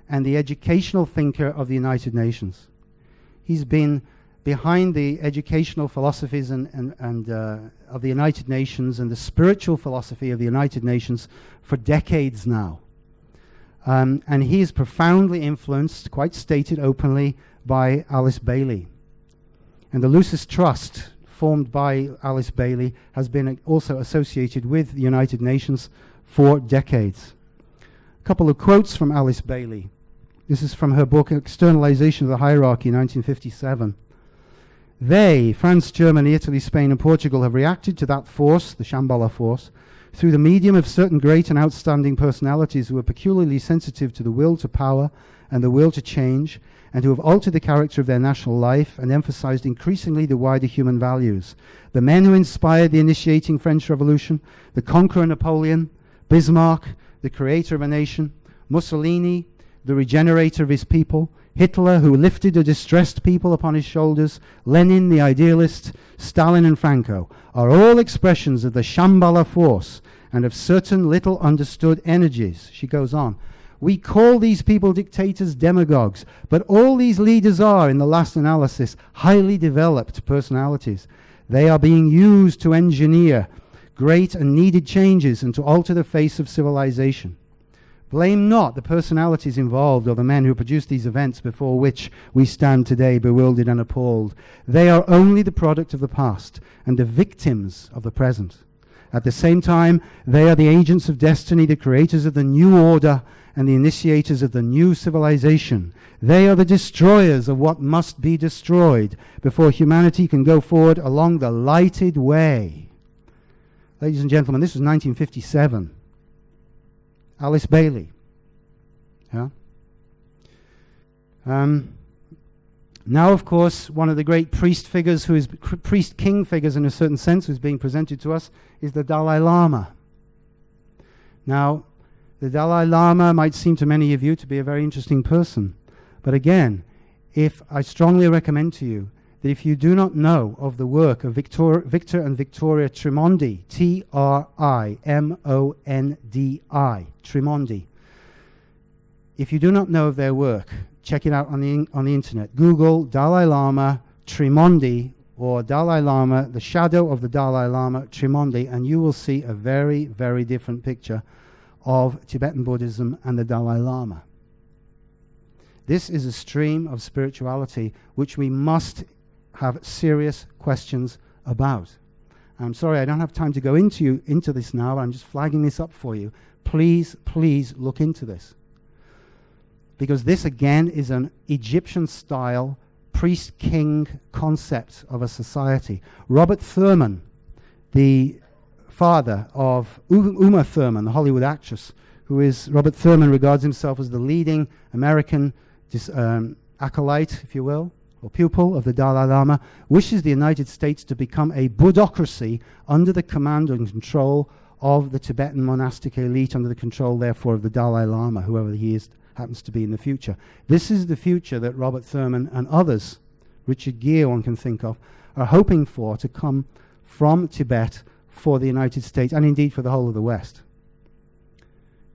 A: and the educational thinker of the United Nations. He's been behind the educational philosophies of the United Nations and the spiritual philosophy of the United Nations for decades now. And he is profoundly influenced, quite stated openly, by Alice Bailey. And the Lucis Trust, formed by Alice Bailey, has been also associated with the United Nations for decades. A couple of quotes from Alice Bailey. This is from her book, Externalization of the Hierarchy, 1957. They, France, Germany, Italy, Spain, and Portugal, have reacted to that force, the Shambhala force, through the medium of certain great and outstanding personalities who are peculiarly sensitive to the will to power and the will to change, and who have altered the character of their national life and emphasized increasingly the wider human values. The men who inspired the initiating French Revolution, the conqueror Napoleon, Bismarck, the creator of a nation, Mussolini, the regenerator of his people, Hitler, who lifted a distressed people upon his shoulders, Lenin, the idealist, Stalin and Franco, are all expressions of the Shambhala force and of certain little understood energies. She goes on. We call these people dictators, demagogues, but all these leaders are, in the last analysis, highly developed personalities. They are being used to engineer great and needed changes and to alter the face of civilization. Blame not the personalities involved or the men who produced these events before which we stand today bewildered and appalled. They are only the product of the past and the victims of the present. At the same time, they are the agents of destiny, the creators of the new order and the initiators of the new civilization. They are the destroyers of what must be destroyed before humanity can go forward along the lighted way. Ladies and gentlemen, this was 1957. Alice Bailey. Yeah. Now, of course, one of the great priest figures, who is priest-king figures in a certain sense, who's being presented to us, is the Dalai Lama. Now, the Dalai Lama might seem to many of you to be a very interesting person. But again, I strongly recommend to you that if you do not know of the work of Victor and Victoria Tremondi, T-R-I-M-O-N-D-I, Tremondi, if you do not know of their work, check it out on the internet. Google Dalai Lama Tremondi or Dalai Lama, the shadow of the Dalai Lama Tremondi, and you will see a very, very different picture of Tibetan Buddhism and the Dalai Lama. This is a stream of spirituality which we must have serious questions about. I'm sorry, I don't have time to go into this now. I'm just flagging this up for you. Please, please look into this. Because this, again, is an Egyptian-style priest-king concept of a society. Robert Thurman, the father of Uma Thurman, the Hollywood actress, Robert Thurman regards himself as the leading American acolyte, if you will, or pupil of the Dalai Lama, wishes the United States to become a Buddhocracy under the command and control of the Tibetan monastic elite, under the control, therefore, of the Dalai Lama, whoever he happens to be in the future. This is the future that Robert Thurman and others, Richard Gere one can think of, are hoping for to come from Tibet for the United States, and indeed for the whole of the West.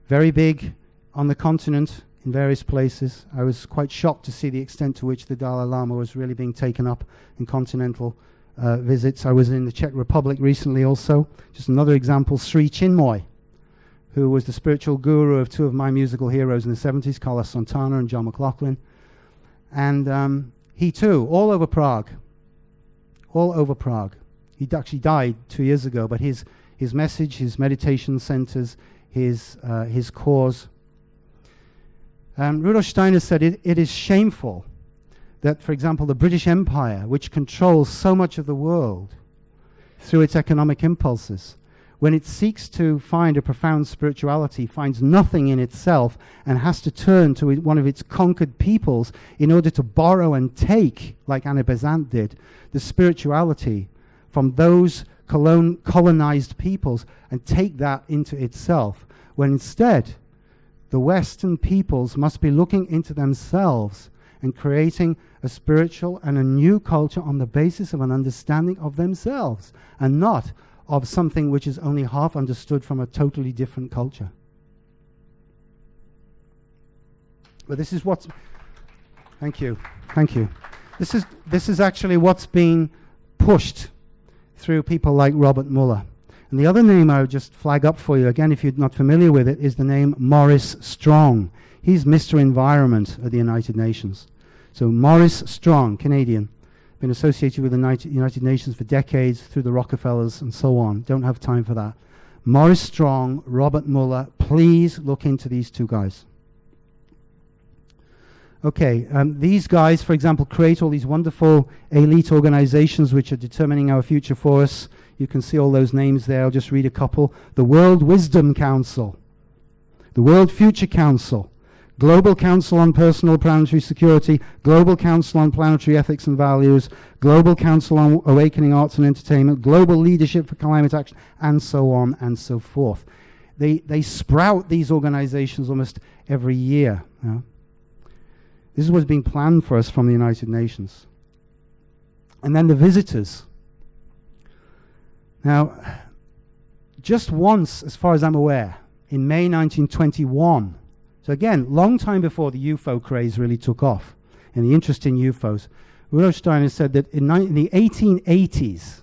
A: Very big on the continent, in various places. I was quite shocked to see the extent to which the Dalai Lama was really being taken up in continental visits. I was in the Czech Republic recently also. Just another example, Sri Chinmoy, who was the spiritual guru of two of my musical heroes in the 70s, Carlos Santana and John McLaughlin. And he too, all over Prague. He actually died 2 years ago, but his message, his meditation centers, his cause. Rudolf Steiner said it is shameful that, for example, the British Empire, which controls so much of the world through its economic impulses, when it seeks to find a profound spirituality, finds nothing in itself and has to turn to one of its conquered peoples in order to borrow and take, like Anna Besant did, the spirituality from those colonized peoples and take that into itself, when instead the Western peoples must be looking into themselves and creating a spiritual and a new culture on the basis of an understanding of themselves, and not of something which is only half understood from a totally different culture. But this is what's... Thank you. Thank you. This is actually what's been pushed through people like Robert Muller. And the other name I would just flag up for you, again, if you're not familiar with it, is the name Maurice Strong. He's Mr. Environment at the United Nations. So Maurice Strong, Canadian, been associated with the United Nations for decades through the Rockefellers and so on. Don't have time for that. Maurice Strong, Robert Muller, please look into these two guys. Okay, these guys, for example, create all these wonderful elite organizations which are determining our future for us. You can see all those names there. I'll just read a couple. The World Wisdom Council, the World Future Council, Global Council on Personal Planetary Security, Global Council on Planetary Ethics and Values, Global Council on Awakening Arts and Entertainment, Global Leadership for Climate Action, and so on and so forth. They sprout these organizations almost every year. You know? This is what's being planned for us from the United Nations. And then the visitors. Now, just once, as far as I'm aware, in May 1921, so again, long time before the UFO craze really took off, and the interest in UFOs, Rudolf Steiner said that in the 1880s,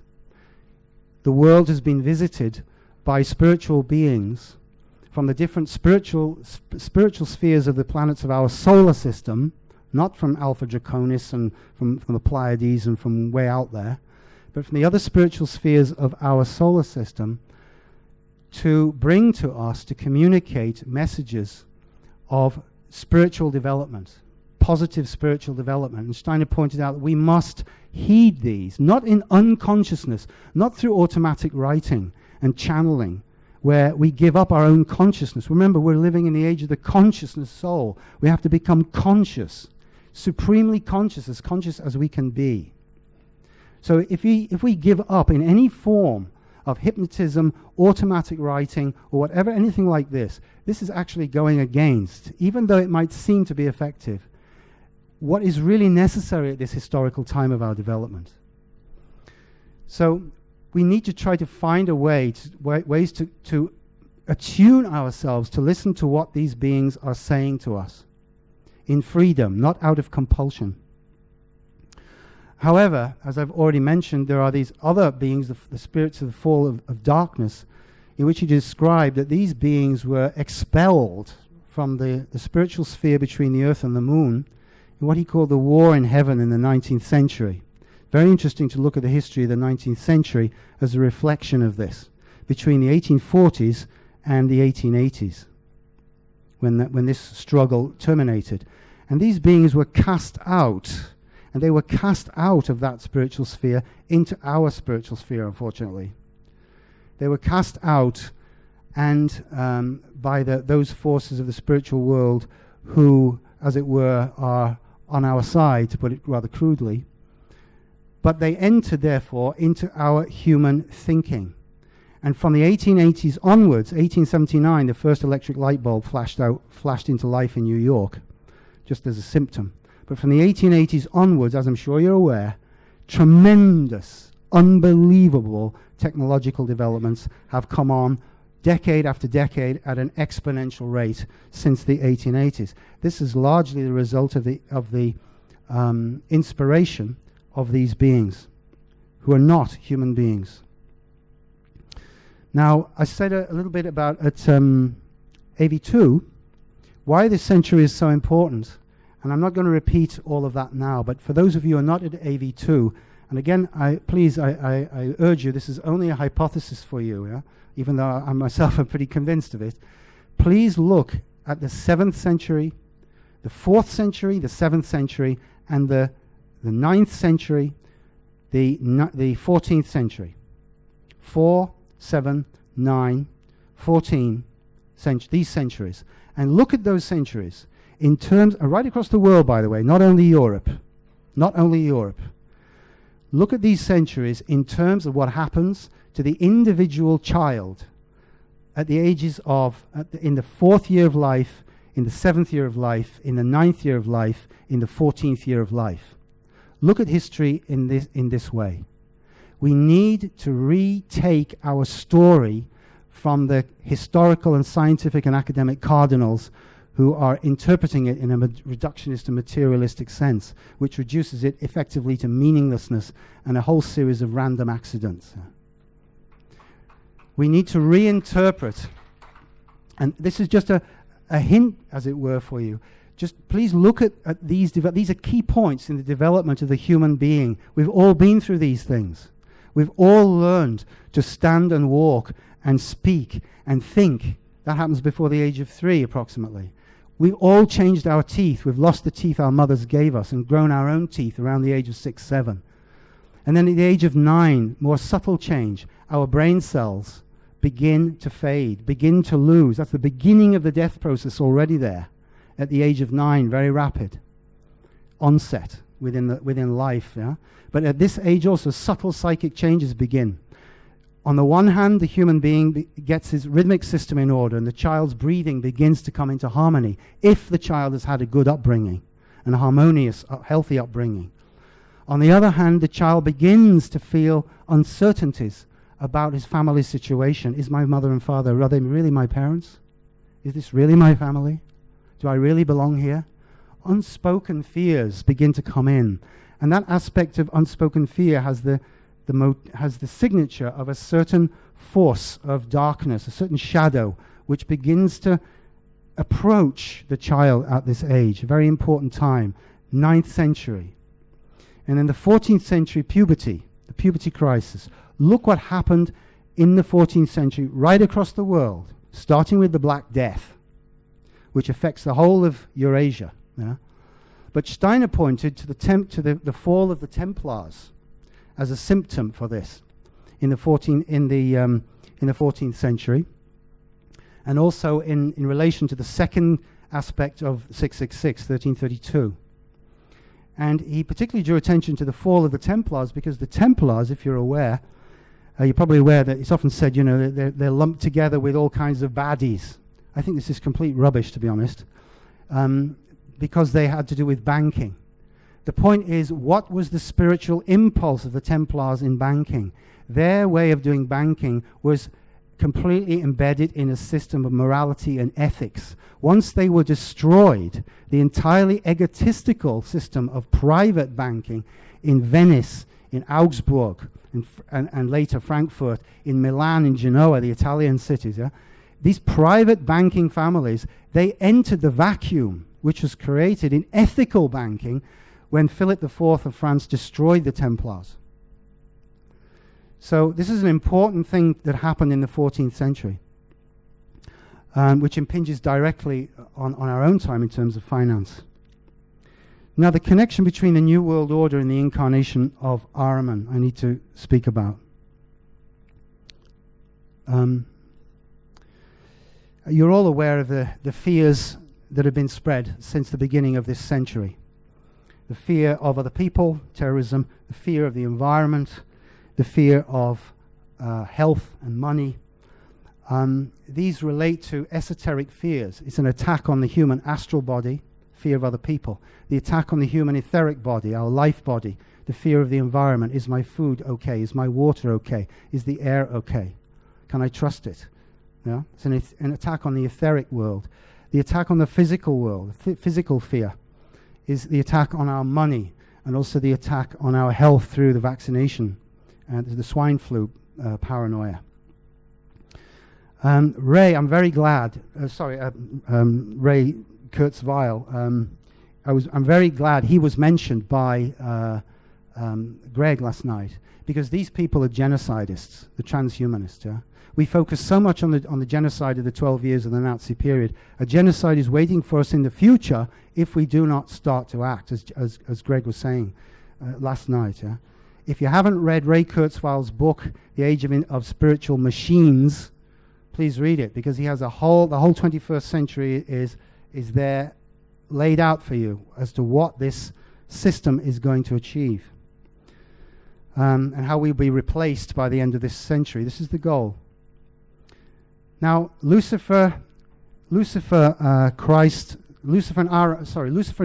A: the world has been visited by spiritual beings from the different spiritual spheres of the planets of our solar system, not from Alpha Draconis and from the Pleiades and from way out there, but from the other spiritual spheres of our solar system, to bring to us, to communicate messages of spiritual development, positive spiritual development. And Steiner pointed out that we must heed these, not in unconsciousness, not through automatic writing and channeling, where we give up our own consciousness. Remember, we're living in the age of the consciousness soul. We have to become conscious, supremely conscious as we can be. So if we give up in any form of hypnotism, automatic writing, or whatever, anything like this, this is actually going against, even though it might seem to be effective, what is really necessary at this historical time of our development. So we need to try to find a way, ways to attune ourselves to listen to what these beings are saying to us in freedom, not out of compulsion. However, as I've already mentioned, there are these other beings, the spirits of the fall of darkness, in which he described that these beings were expelled from the spiritual sphere between the earth and the moon in what he called the war in heaven in the 19th century. Very interesting to look at the history of the 19th century as a reflection of this, between the 1840s and the 1880s, when this struggle terminated. And these beings were cast out, and they were cast out of that spiritual sphere into our spiritual sphere, unfortunately. They were cast out and by those forces of the spiritual world who, as it were, are on our side, to put it rather crudely. But they entered, therefore, into our human thinking. And from the 1880s onwards, 1879, the first electric light bulb flashed into life in New York, just as a symptom. But from the 1880s onwards, as I'm sure you're aware, tremendous, unbelievable technological developments have come on decade after decade at an exponential rate since the 1880s. This is largely the result of the inspiration of these beings, who are not human beings. Now, I said a little bit about at AV2, why this century is so important. And I'm not going to repeat all of that now, but for those of you who are not at AV2, and again, I urge you, this is only a hypothesis for you, yeah? Even though I myself am pretty convinced of it. Please look at the 7th century, the 4th century, the 7th century, and the 9th century, the 14th century. 4, 7, 9, 14, these centuries. And look at those centuries in terms, right across the world, by the way, not only Europe. Not only Europe. Look at these centuries in terms of what happens to the individual child at the ages of, in the 4th year of life, in the 7th year of life, in the 9th year of life, in the 14th year of life. Look at history in this way. We need to retake our story from the historical and scientific and academic cardinals who are interpreting it in a reductionist and materialistic sense, which reduces it effectively to meaninglessness and a whole series of random accidents. We need to reinterpret, and this is just a hint, as it were, for you. Just please look at these. These are key points in the development of the human being. We've all been through these things. We've all learned to stand and walk and speak and think. That happens before the age of 3, approximately. We've all changed our teeth. We've lost the teeth our mothers gave us and grown our own teeth around the age of 6, 7. And then at the age of 9, more subtle change. Our brain cells begin to fade, begin to lose. That's the beginning of the death process already there. At the age of 9, very rapid onset within life. Yeah? But at this age also, subtle psychic changes begin. On the one hand, the human being gets his rhythmic system in order, and the child's breathing begins to come into harmony, if the child has had a good upbringing, and a harmonious, healthy upbringing. On the other hand, the child begins to feel uncertainties about his family situation. Is my mother and father, are they really my parents? Is this really my family? Do I really belong here? Unspoken fears begin to come in. And that aspect of unspoken fear has the signature of a certain force of darkness, a certain shadow, which begins to approach the child at this age. A very important time, 9th century. And in the 14th century, puberty, the puberty crisis. Look what happened in the 14th century right across the world, starting with the Black Death, which affects the whole of Eurasia. Yeah? But Steiner pointed to the fall of the Templars as a symptom for this in the 14th century, and also in relation to the second aspect of 666, 1332. And he particularly drew attention to the fall of the Templars, because the Templars, if you're aware, you're probably aware that it's often said, you know, they're lumped together with all kinds of baddies. I think this is complete rubbish, to be honest, because they had to do with banking. The point is, what was the spiritual impulse of the Templars in banking? Their way of doing banking was completely embedded in a system of morality and ethics. Once they were destroyed, the entirely egotistical system of private banking in Venice, in Augsburg, and later Frankfurt, in Milan, in Genoa, the Italian cities, yeah? These private banking families, they entered the vacuum which was created in ethical banking when Philip IV of France destroyed the Templars. So this is an important thing that happened in the 14th century, which impinges directly on our own time in terms of finance. Now, the connection between the New World Order and the incarnation of Ahriman, I need to speak about. You're all aware of the fears that have been spread since the beginning of this century. The fear of other people, terrorism, the fear of the environment, the fear of health and money. These relate to esoteric fears. It's an attack on the human astral body, fear of other people. The attack on the human etheric body, our life body, the fear of the environment. Is my food okay? Is my water okay? Is the air okay? Can I trust it? Yeah? It's an attack on the etheric world. The attack on the physical world, physical fear, is the attack on our money, and also the attack on our health through the vaccination and the swine flu paranoia. Ray, I'm very glad. Ray Kurzweil. I'm very glad he was mentioned by Greg last night, because these people are genocidists, the transhumanists. Yeah? We focus so much on the genocide of the 12 years of the Nazi period. A genocide is waiting for us in the future if we do not start to act, as Greg was saying last night. Yeah? If you haven't read Ray Kurzweil's book, The Age of Spiritual Machines, please read it, because he has the whole 21st century is there laid out for you as to what this system is going to achieve, and how we'll be replaced by the end of this century. This is the goal. Now, Lucifer and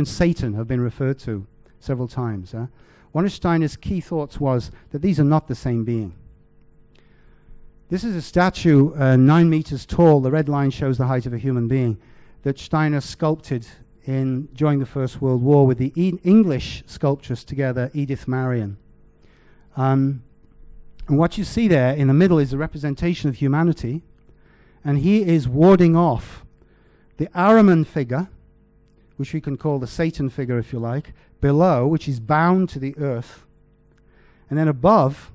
A: Satan have been referred to several times. One of Steiner's key thoughts was that these are not the same being. This is a statue 9 meters tall. The red line shows the height of a human being. that Steiner sculpted during the First World War with the English sculptress together, Edith Marion. And what you see there in the middle is a representation of humanity, and he is warding off the Ahriman figure, which we can call the Satan figure if you like, below, which is bound to the earth, and then above,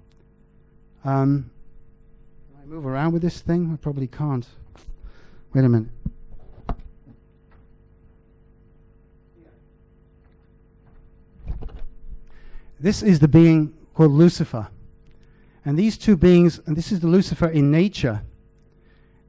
A: can I move around with this thing? I probably can't. Wait a minute. This is the being called Lucifer. And these two beings, and this is the Lucifer in nature,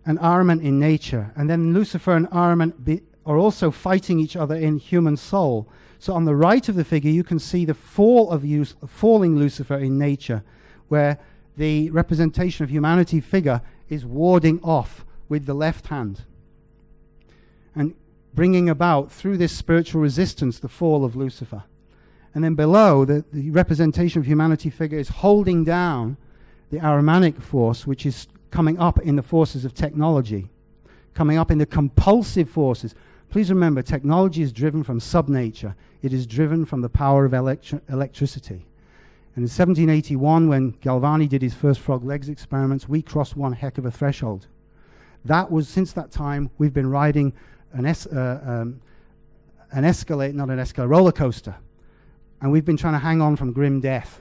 A: and Ahriman in nature. And then Lucifer and Ahriman are also fighting each other in human soul. So on the right of the figure, you can see the falling Lucifer in nature, where the representation of humanity figure is warding off with the left hand and bringing about, through this spiritual resistance, the fall of Lucifer. And then below, the representation of humanity figure is holding down the Ahrimanic force, which is coming up in the forces of technology, coming up in the compulsive forces. Please remember, technology is driven from subnature. It is driven from the power of electricity. And in 1781, when Galvani did his first frog legs experiments, we crossed one heck of a threshold. That was, since that time, we've been riding an roller coaster. And we've been trying to hang on from grim death.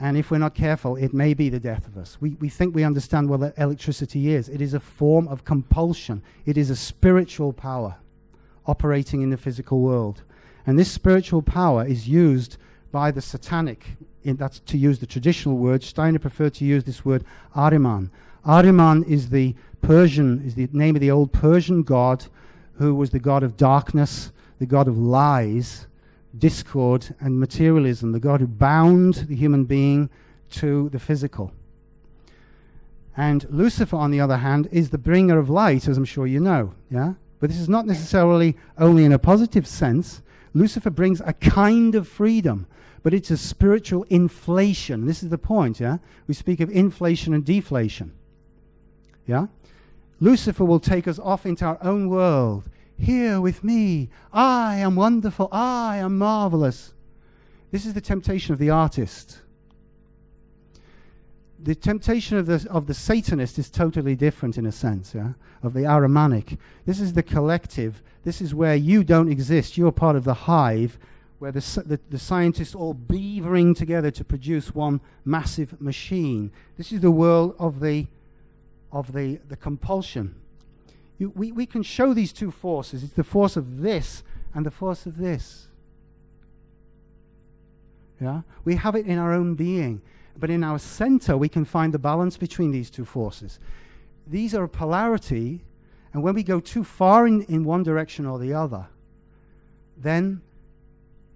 A: And if we're not careful, it may be the death of us. We think we understand what electricity is. It is a form of compulsion. It is a spiritual power operating in the physical world. And this spiritual power is used by the satanic. That's to use the traditional word. Steiner preferred to use this word Ahriman. Ahriman is the name of the old Persian god, who was the god of darkness, the god of lies, discord, and materialism, the god who bound the human being to the physical. And Lucifer, on the other hand, is the bringer of light, as I'm sure you know. Yeah? But this is not necessarily only in a positive sense. Lucifer brings a kind of freedom, but it's a spiritual inflation. This is the point, yeah? We speak of inflation and deflation. Yeah? Lucifer will take us off into our own world. Here with me, I am wonderful, I am marvelous. This is the temptation of the artist. The temptation of the Satanist is totally different in a sense, yeah? Of the Ahrimanic. This is the collective. This is where you don't exist. You're part of the hive, where the scientists all beavering together to produce one massive machine. This is the world of the compulsion. We can show these two forces. It's the force of this and the force of this. Yeah? We have it in our own being. But in our center, we can find the balance between these two forces. These are a polarity, and when we go too far in one direction or the other, then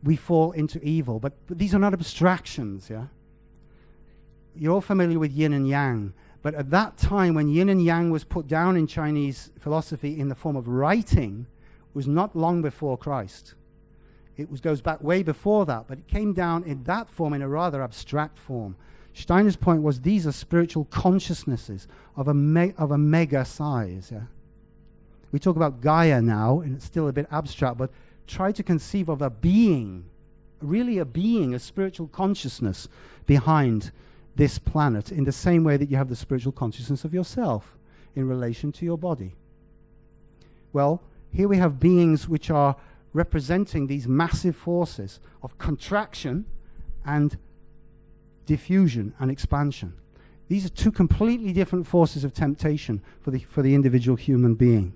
A: we fall into evil. But these are not abstractions, yeah? You're all familiar with yin and yang. But at that time, when yin and yang was put down in Chinese philosophy in the form of writing, was not long before Christ. It goes back way before that, but it came down in that form in a rather abstract form. Steiner's point was these are spiritual consciousnesses of a mega size. Yeah? We talk about Gaia now, and it's still a bit abstract, but try to conceive of a being, really a being, a spiritual consciousness behind this planet, in the same way that you have the spiritual consciousness of yourself in relation to your body. Well, here we have beings which are representing these massive forces of contraction and diffusion and expansion. These are two completely different forces of temptation for the individual human being.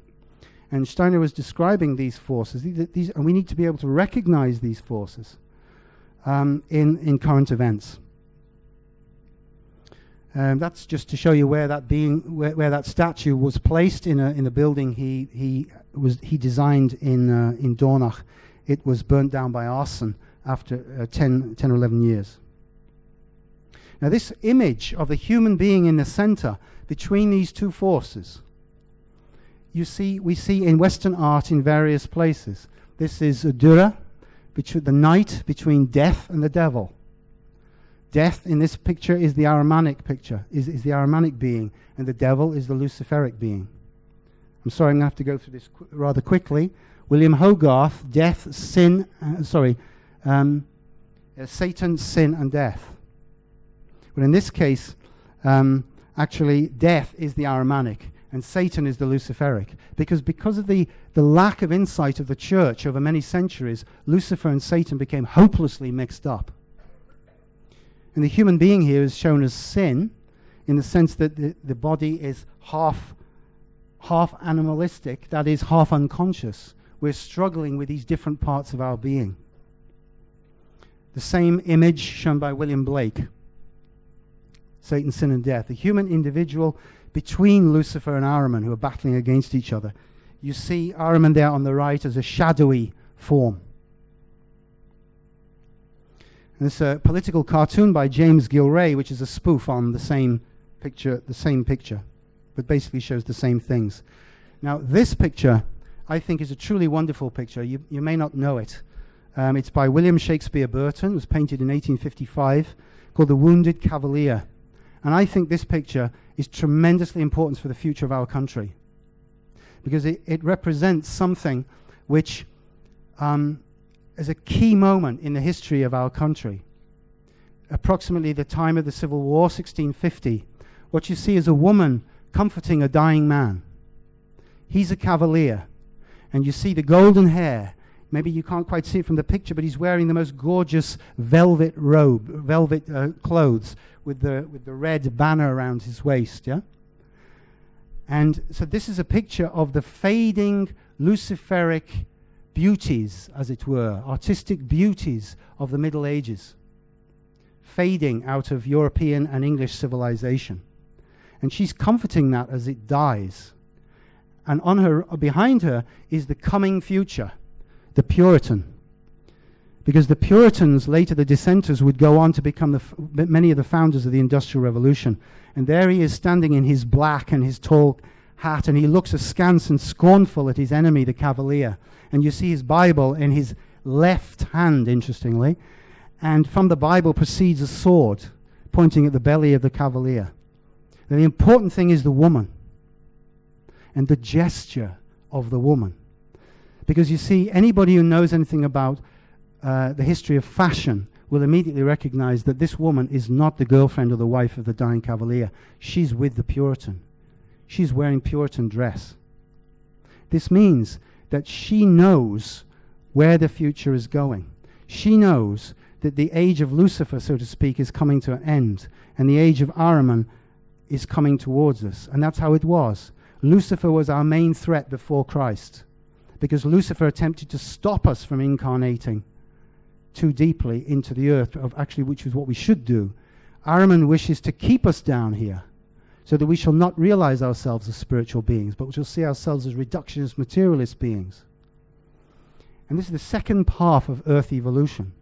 A: And Steiner was describing these forces, and we need to be able to recognize these forces in current events. That's just to show you where that where that statue was placed in a building he designed in Dornach. It was burnt down by arson after 10 or 11 years. Now this image of the human being in the center between these two forces, we see in Western art in various places. This is Dürer, the knight between death and the devil. Death in this picture is the Ahrimanic picture, is the Ahrimanic being, and the devil is the Luciferic being. I'm sorry, I'm going to have to go through this rather quickly. William Hogarth, death, sin, Satan, sin, and death. But in this case, actually, death is the Ahrimanic, and Satan is the Luciferic. Because of the lack of insight of the church over many centuries, Lucifer and Satan became hopelessly mixed up. And the human being here is shown as sin, in the sense that the body is half animalistic, that is, half unconscious. We're struggling with these different parts of our being. The same image shown by William Blake. Satan, sin, and death. The human individual between Lucifer and Ahriman, who are battling against each other. You see Ahriman there on the right as a shadowy form. And it's a political cartoon by James Gilray, which is a spoof on the same picture, but basically shows the same things. Now, this picture, I think, is a truly wonderful picture. You may not know it. It's by William Shakespeare Burton. It was painted in 1855, called The Wounded Cavalier. And I think this picture is tremendously important for the future of our country, because it represents something which is a key moment in the history of our country. Approximately the time of the Civil War, 1650, what you see is a woman comforting a dying man. He's a cavalier, and you see the golden hair. Maybe you can't quite see it from the picture, but he's wearing the most gorgeous velvet robe, velvet clothes with the red banner around his waist, yeah? And so this is a picture of the fading Luciferic beauties, as it were, artistic beauties of the Middle Ages, fading out of European and English civilization. And she's comforting that as it dies. And on her, behind her, is the coming future, the Puritan. Because the Puritans, later the dissenters, would go on to become many of the founders of the Industrial Revolution. And there he is standing in his black and his tall hat, and he looks askance and scornful at his enemy, the Cavalier. And you see his Bible in his left hand, interestingly. And from the Bible proceeds a sword pointing at the belly of the Cavalier. And the important thing is the woman and the gesture of the woman. Because you see, anybody who knows anything about the history of fashion will immediately recognize that this woman is not the girlfriend or the wife of the dying Cavalier. She's with the Puritan. She's wearing Puritan dress. This means that she knows where the future is going. She knows that the age of Lucifer, so to speak, is coming to an end, and the age of Ahriman is coming towards us. And that's how it was. Lucifer was our main threat before Christ, because Lucifer attempted to stop us from incarnating too deeply into the earth, which is what we should do. Ahriman wishes to keep us down here, so that we shall not realize ourselves as spiritual beings, but we shall see ourselves as reductionist, materialist beings. And this is the second half of Earth evolution.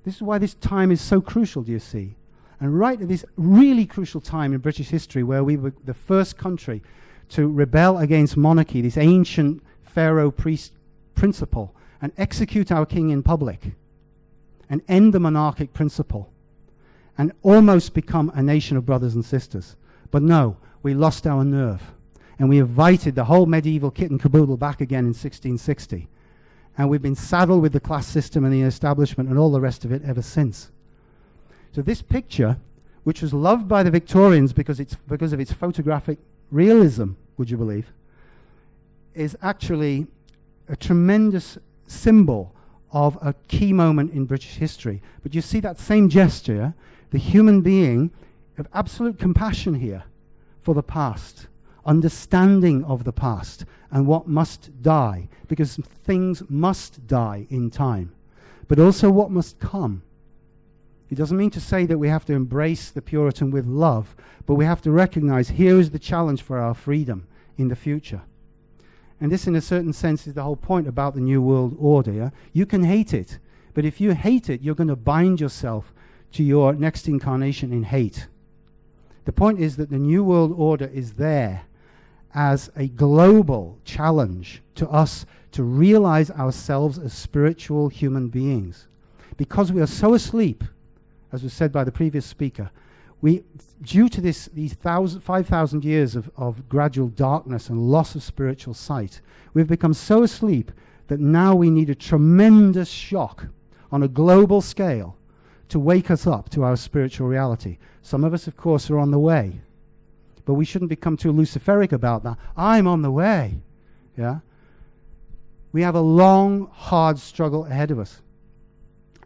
A: This is why this time is so crucial, do you see? And right at this really crucial time in British history, where we were the first country to rebel against monarchy, this ancient pharaoh priest principle, and execute our king in public, and end the monarchic principle, and almost become a nation of brothers and sisters. But no, we lost our nerve, and we invited the whole medieval kit and caboodle back again in 1660. And we've been saddled with the class system and the establishment and all the rest of it ever since. So this picture, which was loved by the Victorians because of its photographic realism, would you believe, is actually a tremendous symbol of a key moment in British history. But you see that same gesture, the human being of absolute compassion here for the past, understanding of the past and what must die, because things must die in time, but also what must come. It doesn't mean to say that we have to embrace the Puritan with love, but we have to recognize here is the challenge for our freedom in the future. And this, in a certain sense, is the whole point about the New World Order. Yeah? You can hate it, but if you hate it, you're going to bind yourself to your next incarnation in hate. The point is that the New World Order is there as a global challenge to us to realize ourselves as spiritual human beings. Because we are so asleep, as was said by the previous speaker, Due to these 5,000 years of gradual darkness and loss of spiritual sight, we've become so asleep that now we need a tremendous shock on a global scale to wake us up to our spiritual reality. Some of us, of course, are on the way, but we shouldn't become too luciferic about that. I'm on the way. Yeah? We have a long, hard struggle ahead of us.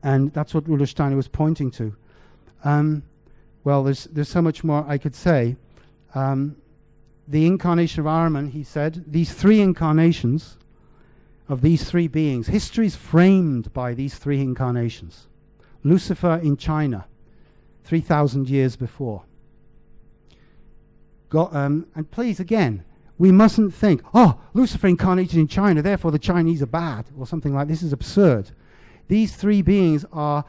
A: And that's what Rudolf Steiner was pointing to. Well, there's so much more I could say. The incarnation of Ahriman, he said, these three incarnations of these three beings, history is framed by these three incarnations. Lucifer in China, 3,000 years before. And please, again, we mustn't think, oh, Lucifer incarnated in China, therefore the Chinese are bad, or something like this. This is absurd. These three beings are,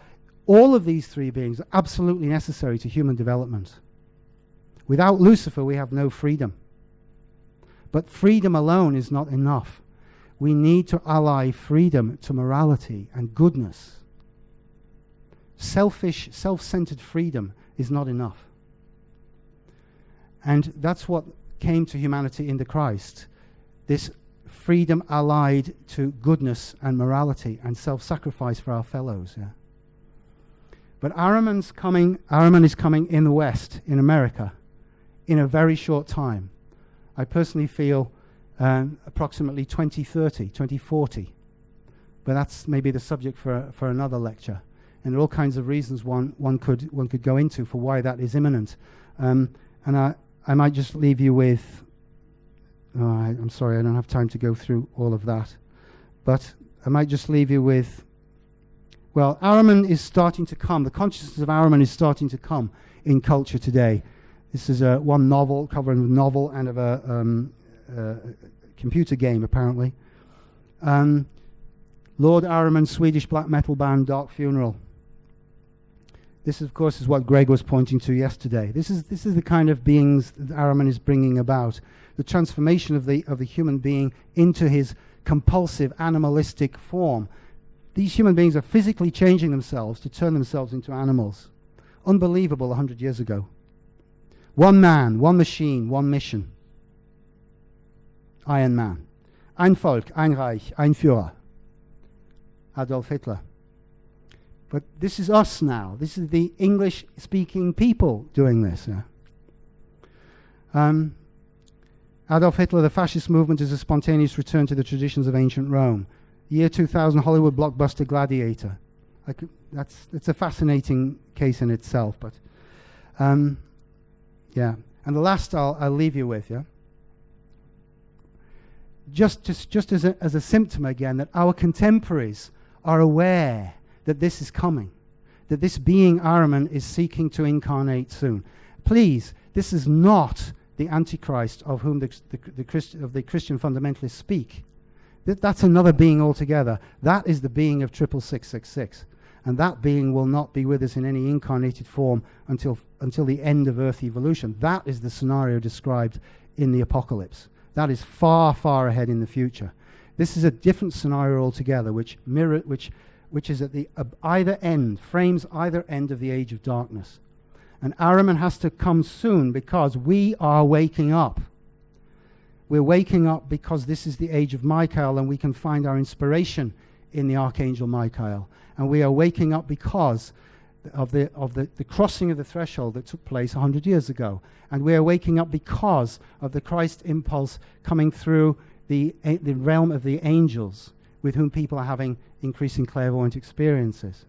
A: all of these three beings are absolutely necessary to human development. Without Lucifer, we have no freedom. But freedom alone is not enough. We need to ally freedom to morality and goodness. Selfish, self-centered freedom is not enough. And that's what came to humanity in the Christ. This freedom allied to goodness and morality and self-sacrifice for our fellows. Yeah? But Ahriman is coming in the West, in America, in a very short time. I personally feel approximately 2030, 2040. But that's maybe the subject for another lecture. And there are all kinds of reasons one could go into for why that is imminent. And I might just leave you with, I'm sorry, I don't have time to go through all of that. But I might just leave you with, well, Ahriman is starting to come. The consciousness of Ahriman is starting to come in culture today. This is one novel, covering a novel and of a computer game, apparently. Lord Ahriman's Swedish black metal band, Dark Funeral. This, of course, is what Greg was pointing to yesterday. This is the kind of beings that Ahriman is bringing about. The transformation of the human being into his compulsive, animalistic form. These human beings are physically changing themselves to turn themselves into animals. Unbelievable 100 years ago. One man, one machine, one mission. Ein Man. Ein Volk, ein Reich, ein Führer. Adolf Hitler. But this is us now. This is the English-speaking people doing this. Yeah? Adolf Hitler, the fascist movement is a spontaneous return to the traditions of ancient Rome. Year 2000, Hollywood blockbuster Gladiator. It's a fascinating case in itself. But yeah. And the last I'll leave you with, yeah. Just as a symptom again that our contemporaries are aware that this is coming, that this being Ahriman is seeking to incarnate soon. Please, this is not the Antichrist of whom the Christian fundamentalists speak. That's another being altogether. That is the being of 666. And that being will not be with us in any incarnated form until the end of Earth evolution. That is the scenario described in the Apocalypse. That is far, far ahead in the future. This is a different scenario altogether, which is at the either end, frames either end of the age of darkness. And Ahriman has to come soon because we are waking up. We're waking up because this is the age of Michael, and we can find our inspiration in the Archangel Michael. And we are waking up because of the crossing of the threshold that took place 100 years ago. And we are waking up because of the Christ impulse coming through the realm of the angels, with whom people are having increasing clairvoyant experiences.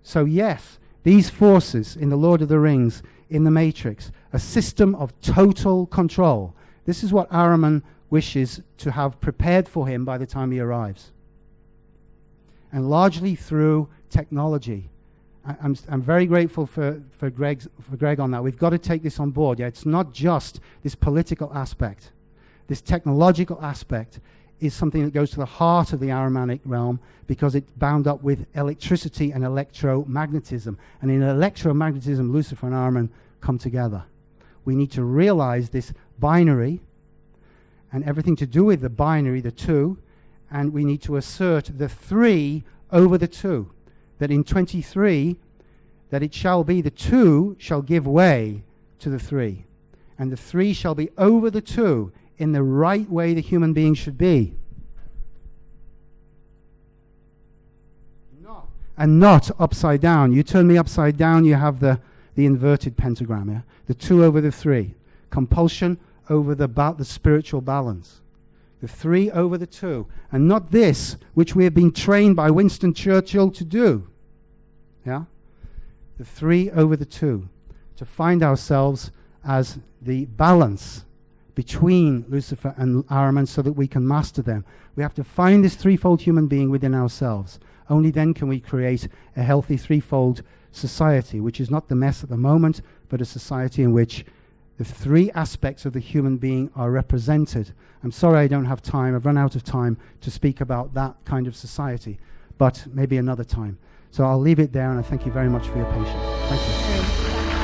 A: So yes, these forces in the Lord of the Rings, in the Matrix, a system of total control. This is what Ahriman wishes to have prepared for him by the time he arrives. And largely through technology. I'm very grateful for Greg on that. We've got to take this on board. Yeah, it's not just this political aspect. This technological aspect is something that goes to the heart of the Ahrimanic realm because it's bound up with electricity and electromagnetism. And in electromagnetism, Lucifer and Ahriman come together. We need to realize this binary and everything to do with the binary, the two, and we need to assert the three over the two. That in 23, that it shall be the 2 shall give way to the 3, and the 3 shall be over the 2 in the right way the human being should be. And not upside down. You turn me upside down, you have the inverted pentagram, yeah? The 2 over the 3. Compulsion over the spiritual balance. The 3 over the 2. And not this, which we have been trained by Winston Churchill to do. Yeah? The 3 over the 2. To find ourselves as the balance between Lucifer and Ahriman so that we can master them. We have to find this threefold human being within ourselves. Only then can we create a healthy threefold society, which is not the mess at the moment, but a society in which the 3 aspects of the human being are represented. I'm sorry I don't have time. I've run out of time to speak about that kind of society, but maybe another time. So I'll leave it there, and I thank you very much for your patience. Thank you.